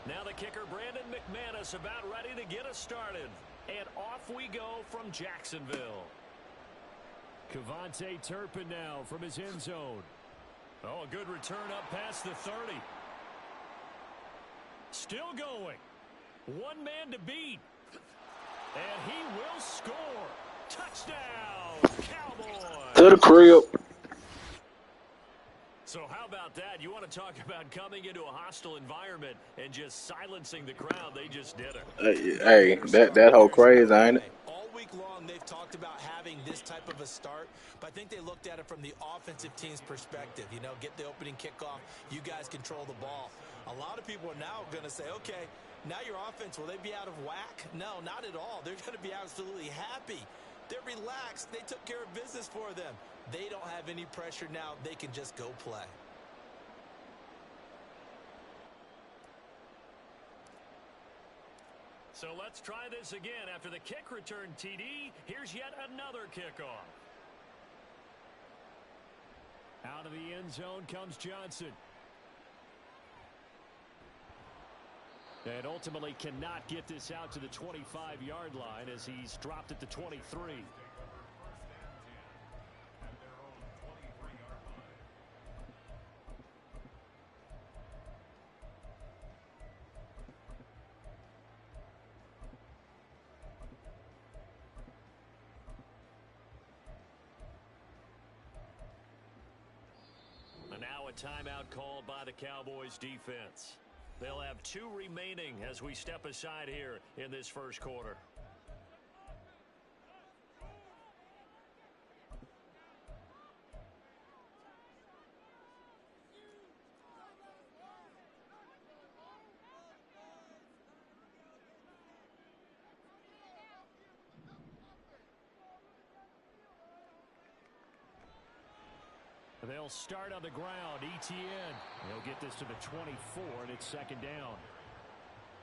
Now the kicker, Brandon McManus, about ready to get us started. And off we go from Jacksonville. Kevontae Turpin now from his end zone. Oh, a good return up past the 30. Still going. One man to beat. And he will score. Touchdown, Cowboys. To the crib. So how about that? You want to talk about coming into a hostile environment and just silencing the crowd? They just did it. Hey, that whole crazy, ain't it? All week long, they've talked about having this type of a start, but I think they looked at it from the offensive team's perspective. You know, get the opening kickoff. You guys control the ball. A lot of people are now going to say, okay, now your offense, will they be out of whack? No, not at all. They're going to be absolutely happy. They're relaxed. They took care of business for them. They don't have any pressure now. They can just go play. So let's try this again. After the kick return TD, here's yet another kickoff. Out of the end zone comes Johnson. And ultimately cannot get this out to the 25-yard line as he's dropped at the 23. And now a timeout called by the Cowboys defense. They'll have 2 remaining as we step aside here in this first quarter. They'll start on the ground. ETN. They'll get this to the 24, and it's second down.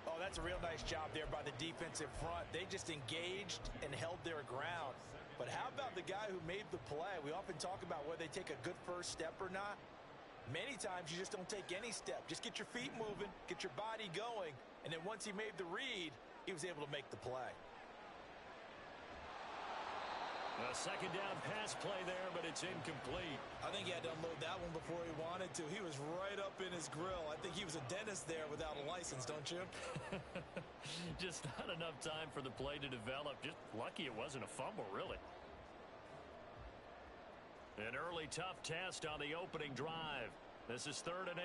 Oh, that's a real nice job there by the defensive front. They just engaged and held their ground. But how about the guy who made the play? We often talk about whether they take a good first step or not. Many times you just don't take any step. Just get your feet moving, get your body going, and then once he made the read, he was able to make the play. A second down pass play there, but it's incomplete. I think he had to unload that one before he wanted to. He was right up in his grill. I think he was a dentist there without a license, don't you? Just not enough time for the play to develop. Just lucky it wasn't a fumble, really. An early tough test on the opening drive. This is 3rd and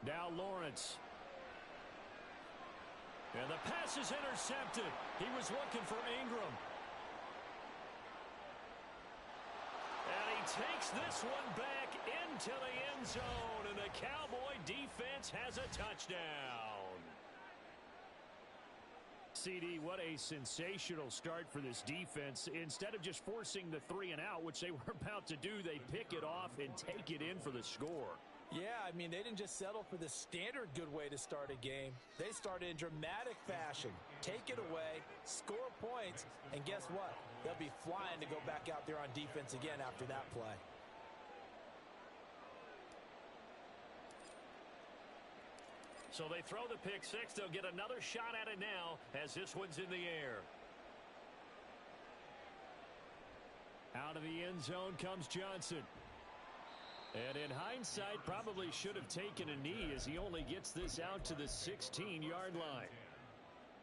8. Now Lawrence. And the pass is intercepted. He was looking for Ingram. And he takes this one back into the end zone. And the Cowboy defense has a touchdown. CD, what a sensational start for this defense. Instead of just forcing the 3 and out, which they were about to do, they pick it off and take it in for the score. Yeah, I mean, they didn't just settle for the standard good way to start a game. They started in dramatic fashion. Take it away, score points, and guess what? They'll be flying to go back out there on defense again after that play. So they throw the pick 6. They'll get another shot at it now as this one's in the air. Out of the end zone comes Johnson. And in hindsight, probably should have taken a knee as he only gets this out to the 16-yard line.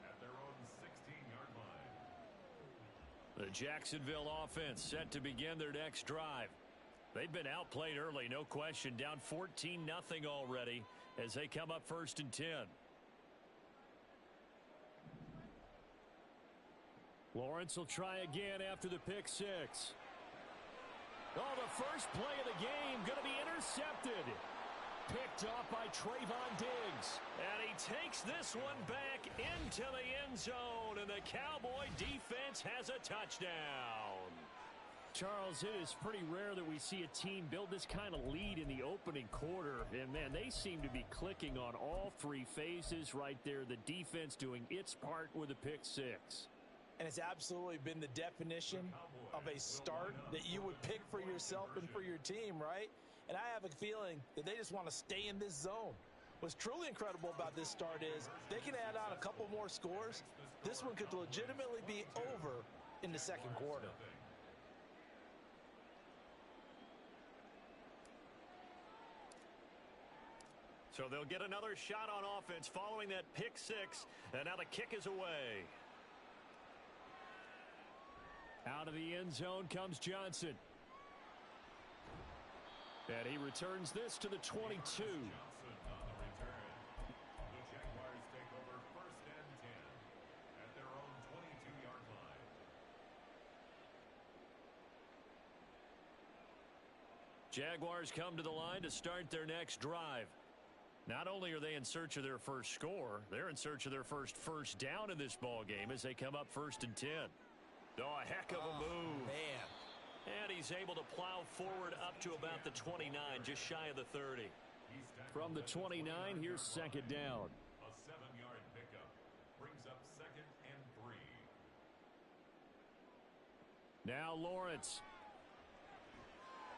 At their own 16-yard line. The Jacksonville offense set to begin their next drive. They've been outplayed early, no question. Down 14-0 already as they come up 1st and 10. Lawrence will try again after the pick 6. Oh, the first play of the game going to be intercepted. Picked off by Trayvon Diggs. And he takes this one back into the end zone. And the Cowboy defense has a touchdown. Charles, it is pretty rare that we see a team build this kind of lead in the opening quarter. And, man, they seem to be clicking on all three phases right there. The defense doing its part with a pick six. And it's absolutely been the definition of a start that you would pick for yourself and for your team, right? And I have a feeling that they just want to stay in this zone. What's truly incredible about this start is they can add on a couple more scores. This one could legitimately be over in the second quarter. So they'll get another shot on offense following that pick six. And now the kick is away. Out of the end zone comes Johnson. And he returns this to the 22. Jaguars come to the line to start their next drive. Not only are they in search of their first score, they're in search of their first down in this ball game as they come up 1st and 10. Oh, a heck of a move. Man. And he's able to plow forward up to about the 29, just shy of the 30. From the 29, here's second down. A 7-yard pickup brings up 2nd and 3. Now Lawrence.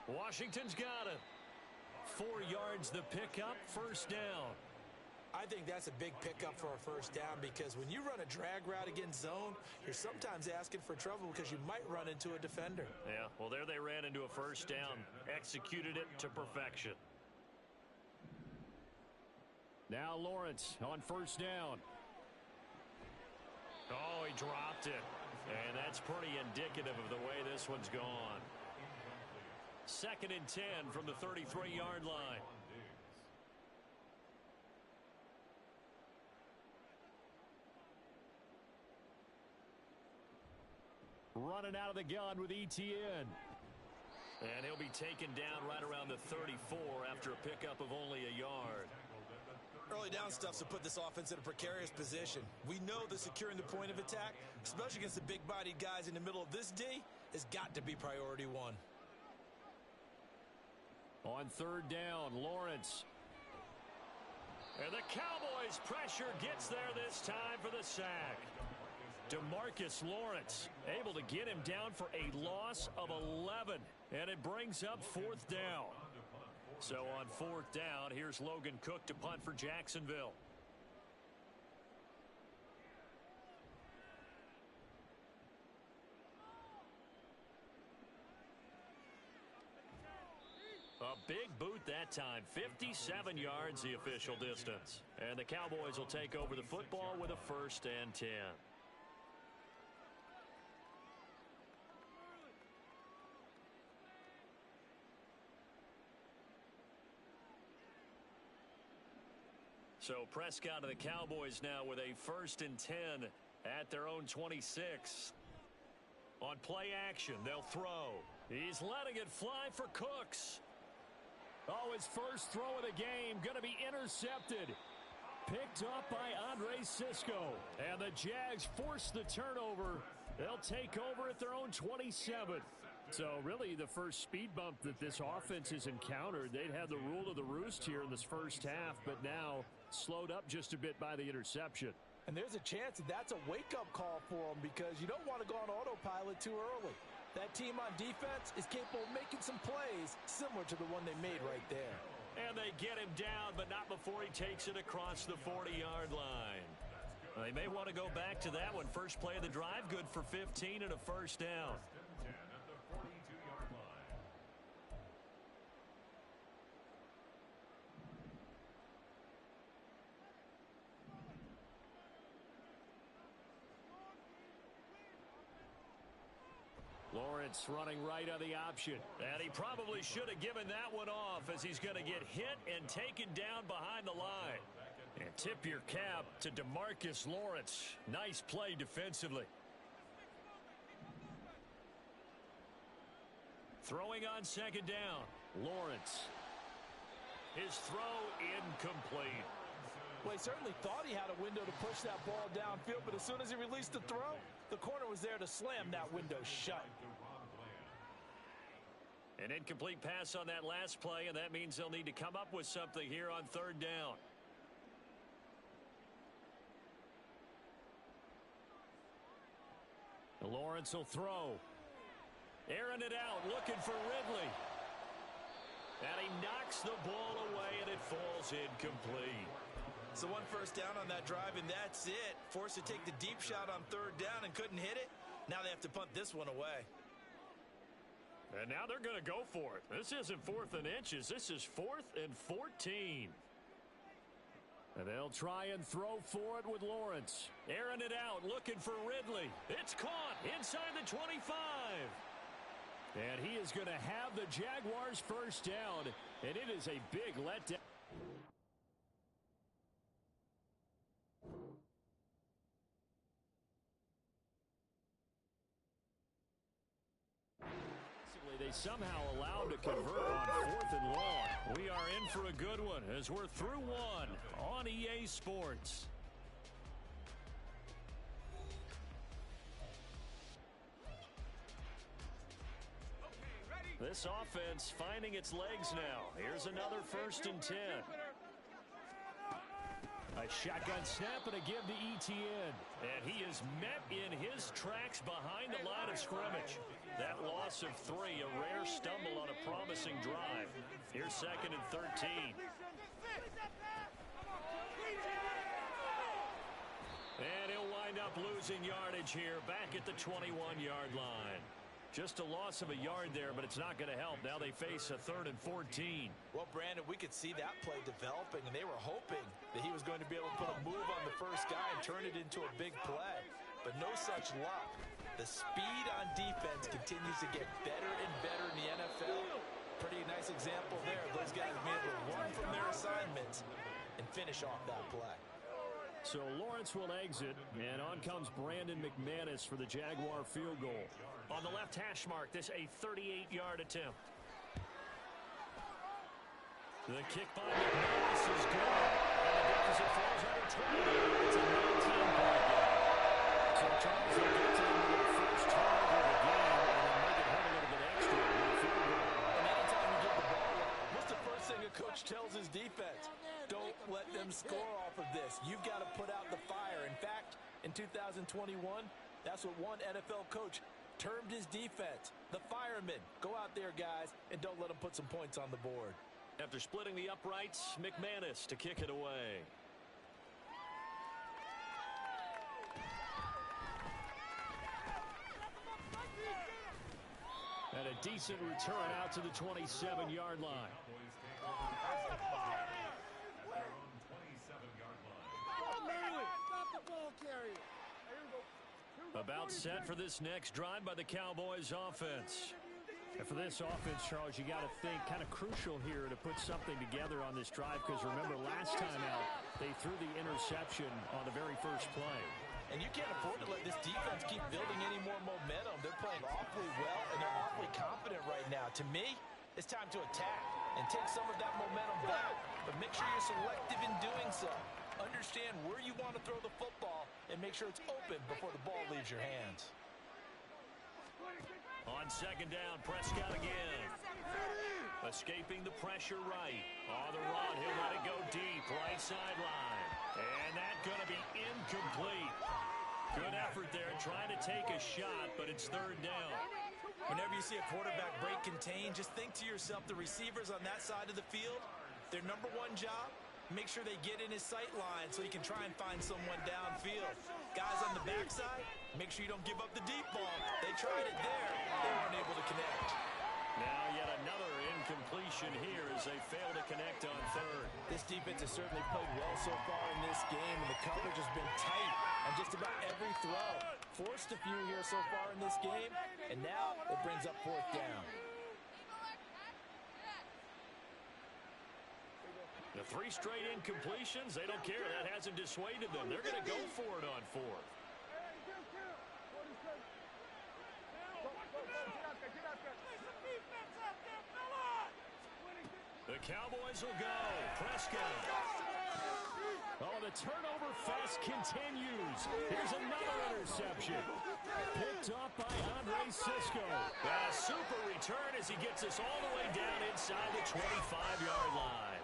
Washington's got it. 4 yards the pickup, first down. I think that's a big pickup for a first down because when you run a drag route against zone, you're sometimes asking for trouble because you might run into a defender. Yeah, well, there they ran into a first down, executed it to perfection. Now Lawrence on first down. Oh, he dropped it. And that's pretty indicative of the way this one's gone. 2nd and 10 from the 33-yard line. Running out of the gun with ETN. And he'll be taken down right around the 34 after a pickup of only a yard. Early down stuff's to put this offense in a precarious position. We know that securing the point of attack, especially against the big-bodied guys in the middle of this D, has got to be priority one. On 3rd down, Lawrence. And the Cowboys' pressure gets there this time for the sack. DeMarcus Lawrence able to get him down for a loss of 11. And it brings up 4th down. So on 4th down, here's Logan Cook to punt for Jacksonville. A big boot that time, 57 yards the official distance. And the Cowboys will take over the football with a 1st and 10. So Prescott and the Cowboys now with a 1st and 10 at their own 26. On play action, they'll throw. He's letting it fly for Cooks. Oh, his first throw of the game going to be intercepted. Picked up by Andre Sisco. And the Jags force the turnover. They'll take over at their own 27. So really the first speed bump that this offense has encountered. They'd had the rule of the roost here in this first half, but now slowed up just a bit by the interception. And there's a chance that that's a wake-up call for them because you don't want to go on autopilot too early. That team on defense is capable of making some plays similar to the one they made right there. And they get him down, but not before he takes it across the 40-yard line. They may want to go back to that one. First play of the drive, good for 15 and a first down. Lawrence running right on the option. And he probably should have given that one off as he's going to get hit and taken down behind the line. And tip your cap to DeMarcus Lawrence. Nice play defensively. Throwing on 2nd down. Lawrence. His throw incomplete. Well, he certainly thought he had a window to push that ball downfield, but as soon as he released the throw, the corner was there to slam that window shut. An incomplete pass on that last play, and that means they'll need to come up with something here on third down. Lawrence will throw. Airing it out, looking for Ridley. And he knocks the ball away, and it falls incomplete. So one first down on that drive, and that's it. Forced to take the deep shot on third down and couldn't hit it. Now they have to punt this one away. And now they're going to go for it. This isn't 4th and inches. This is 4th and 14. And they'll try and throw for it with Lawrence. Airing it out, looking for Ridley. It's caught inside the 25. And he is going to have the Jaguars first down. And it is a big letdown. They somehow allowed to convert on 4th and long. We are in for a good one as we're through one on EA Sports. This offense finding its legs now. Here's another 1st and 10. A shotgun snap and a give to Etienne. And he is met in his tracks behind the line of scrimmage. That loss of 3, a rare stumble on a promising drive. Here's 2nd and 13. And he'll wind up losing yardage here back at the 21-yard line. Just a loss of a yard there, but it's not going to help. Now they face a 3rd and 14. Well, Brandon, we could see that play developing, and they were hoping that he was going to be able to put a move on the first guy and turn it into a big play. But no such luck. The speed on defense continues to get better and better in the NFL. Pretty nice example there of those guys being able to run from their assignments and finish off that play. So Lawrence will exit, and on comes Brandon McManus for the Jaguar field goal. On the left hash mark, this a 38-yard attempt. The kick by McManus is good. And the deficit falls under 20. It's a 19-point game. So Charles will get to the first turnover of the game and then make it hurt a little bit extra with a field goal. And anytime you get the ball, what's the first thing a coach tells his defense? Don't let them score off of this. You've got to put out the fire. In fact, in 2021, that's what one NFL coach termed his defense. The firemen. Go out there, guys, and don't let them put some points on the board. After splitting the uprights, McManus to kick it away. And a decent return out to the 27-yard line. About set for this next drive by the Cowboys offense. And for this offense, Charles, you got to think kind of crucial here to put something together on this drive, because remember last time out they threw the interception on the very first play. And you can't afford to let this defense keep building any more momentum. They're playing awfully well, and they're awfully confident right now. To me, it's time to attack and take some of that momentum back. But make sure you're selective in doing so. Understand where you want to throw the football and make sure it's open before the ball leaves your hands. On second down, Prescott again. Escaping the pressure right. On the run, he'll let it go deep, right sideline. And that's going to be incomplete. Good effort there, trying to take a shot, but it's third down. Whenever you see a quarterback break contain, just think to yourself, the receivers on that side of the field, their number one job, make sure they get in his sight line so he can try and find someone downfield. Guys on the backside, make sure you don't give up the deep ball. They tried it there. They weren't able to connect. Now yet another incompletion here as they fail to connect on third. This defense has certainly played well so far in this game, and the coverage has been tight on just about every throw. Forced a few here so far in this game, and now it brings up fourth down. The 3 straight incompletions, they don't care. That hasn't dissuaded them. They're going to go for it on fourth. The Cowboys will go. Prescott. Oh, the the turnover fest continues. Here's another interception. Picked off by Andre Cisco. A super return as he gets us all the way down inside the 25-yard line.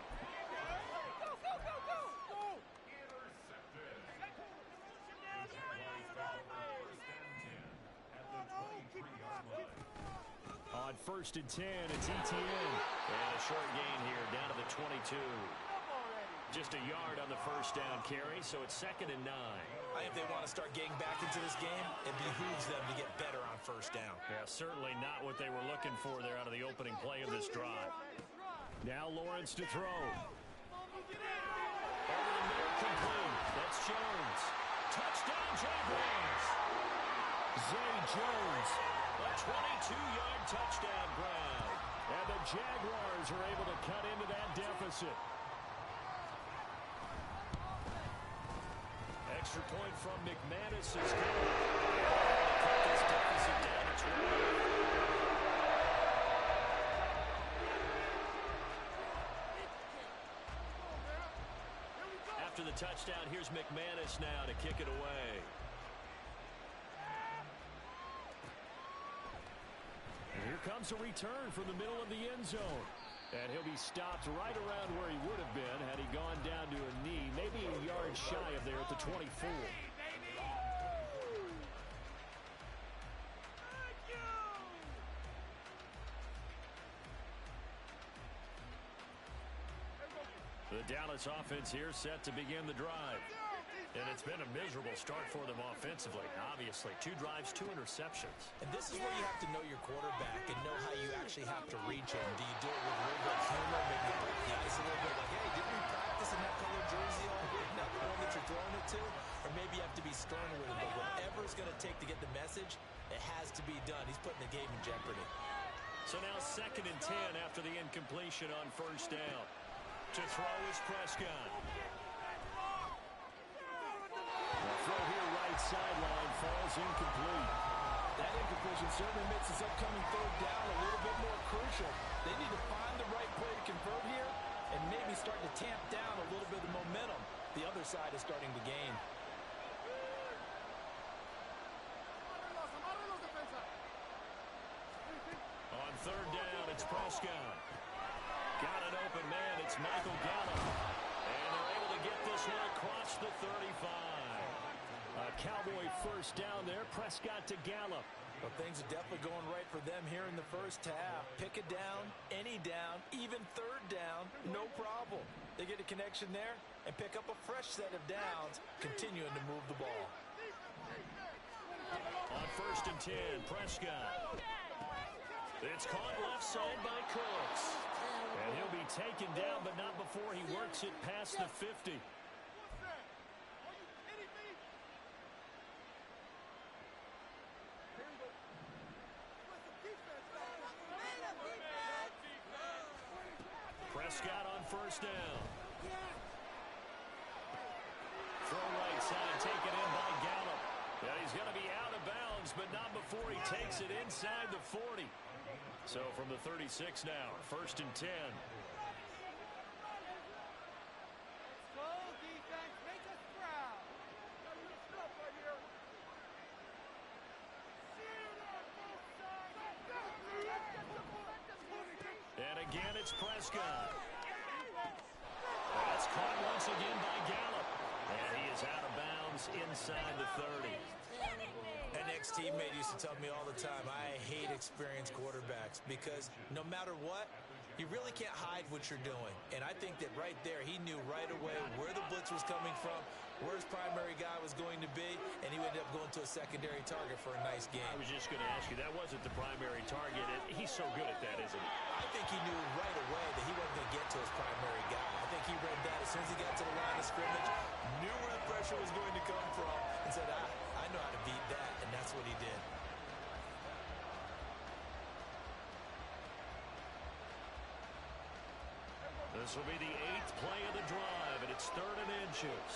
On 1st and 10, it's ETN. And a short gain here, down to the 22. Just a yard on the first down carry, so it's 2nd and 9. I think they want to start getting back into this game. It behooves them to get better on first down. Yeah, certainly not what they were looking for there out of the opening play of this drive. Now Lawrence to throw. Over the middle, complete. That's Jones. Touchdown, Jaguars. Zay Jones. A 22-yard touchdown grab. And the Jaguars are able to cut into that deficit. Extra point from McManus is good. Cut this deficit down to 12. After the touchdown, here's McManus now to kick it away. And here comes a return from the middle of the end zone. And he'll be stopped right around where he would have been had he gone down to a knee, maybe a yard shy of there at the 24. The Dallas offense here set to begin the drive. And it's been a miserable start for them offensively, obviously. 2 drives, 2 interceptions. And this is where you have to know your quarterback and know how you actually have to reach him. Do you do it with a little bit of humor, maybe break the ice a little bit, like, hey, didn't we practice in that color jersey all week, not the one that you're throwing it to? Or maybe you have to be stern with him. But whatever it's going to take to get the message, it has to be done. He's putting the game in jeopardy. So now 2nd and 10 after the incompletion on first down. To throw is Prescott. The throw here right sideline falls incomplete. That incompletion certainly makes this upcoming 3rd down a little bit more crucial. They need to find the right play to convert here and maybe start to tamp down a little bit of momentum. The other side is starting to gain. On 3rd down, it's Prescott. Got an open man. It's Michael Gallup. And they're able to get this one across the 35. A Cowboy first down there. Prescott to Gallup. Well, things are definitely going right for them here in the first half. Pick a down, any down, even 3rd down, no problem. They get a connection there and pick up a fresh set of downs, continuing to move the ball. On 1st and 10, Prescott. It's caught left side by Cooks. And he'll be taken down, but not before he works it past the 50. Prescott on 1st down. Throw right side, taken in by Gallup. Yeah, he's going to be out of bounds, but not before he takes it inside the 40. So from the 36 now, 1st and 10. And again, it's Prescott. That's caught once again by Gallup. And he is out of bounds inside the 30. An ex-teammate used to tell me all the time, I hate experienced quarterbacks because no matter what, you really can't hide what you're doing. And I think that right there, he knew right away where the blitz was coming from, where his primary guy was going to be, and he ended up going to a secondary target for a nice game. I was just going to ask you, that wasn't the primary target. He's so good at that, isn't he? I think he knew right away that he wasn't going to get to his primary guy. I think he read that as soon as he got to the line of scrimmage, knew where the pressure was going to come from, and said, I know how to beat that, and that's what he did. This will be the 8th play of the drive, and it's 3rd and inches.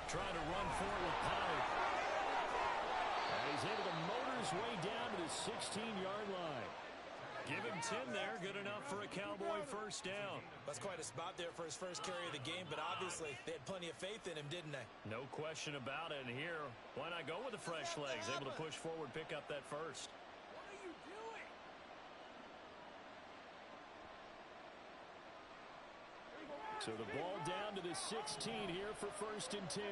Trying to run forward with Pollard. And he's able to motor his his way down to the 16-yard line. Give him 10 there. Good enough for a Cowboy first down. That's quite a spot there for his first carry of the game, but obviously they had plenty of faith in him, didn't they? No question about it. And here, why not go with the fresh legs? Able to push forward, pick up that first. What are you doing? So the ball down to the 16 here for first and 10.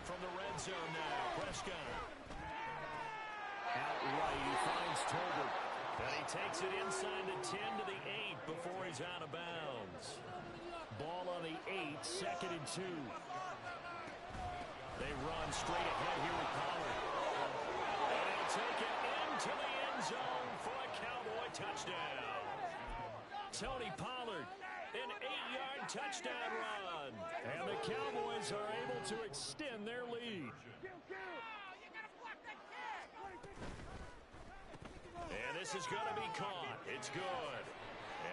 From the red zone now, Prescott. Outright, he finds Tolbert. And he takes it inside the 10 to the 8 before he's out of bounds. Ball on the 8, second and 2. They run straight ahead here with Pollard. And he'll take it into the end zone for a Cowboy touchdown. Tony Pollard, an 8-yard touchdown run. And the Cowboys are able to extend their lead. And this is going to be caught. It's good.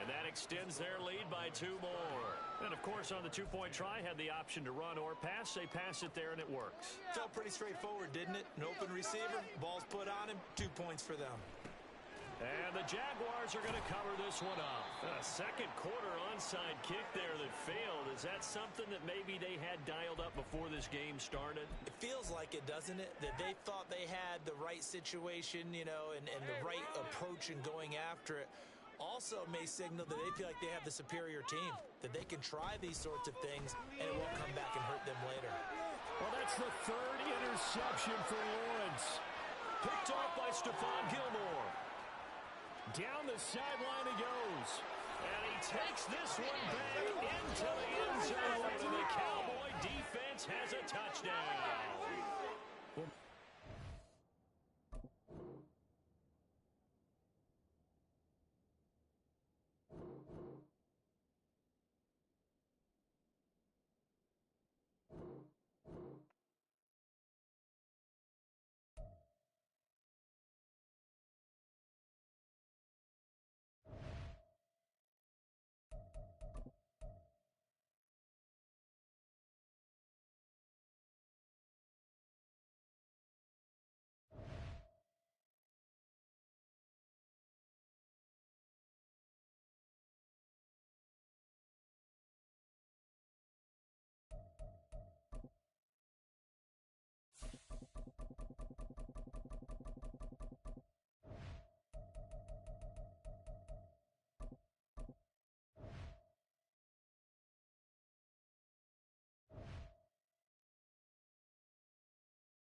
And that extends their lead by 2 more. And, of course, on the two-point try, had the option to run or pass. They pass it there, and it works. Felt pretty straightforward, didn't it? An open receiver, ball's put on him, 2 points for them. And the Jaguars are going to cover this one up. A second quarter onside kick there that failed. Is that something that maybe they had dialed up before this game started? It feels like it, doesn't it? That they thought they had the right situation, you know, and the right approach in going after it. Also may signal that they feel like they have the superior team, that they can try these sorts of things and it won't come back and hurt them later. Well, that's the third interception for Lawrence. Picked off by Stephon Gilmore. Down the sideline he goes. And he takes this one back into the end zone. And the Cowboy defense has a touchdown.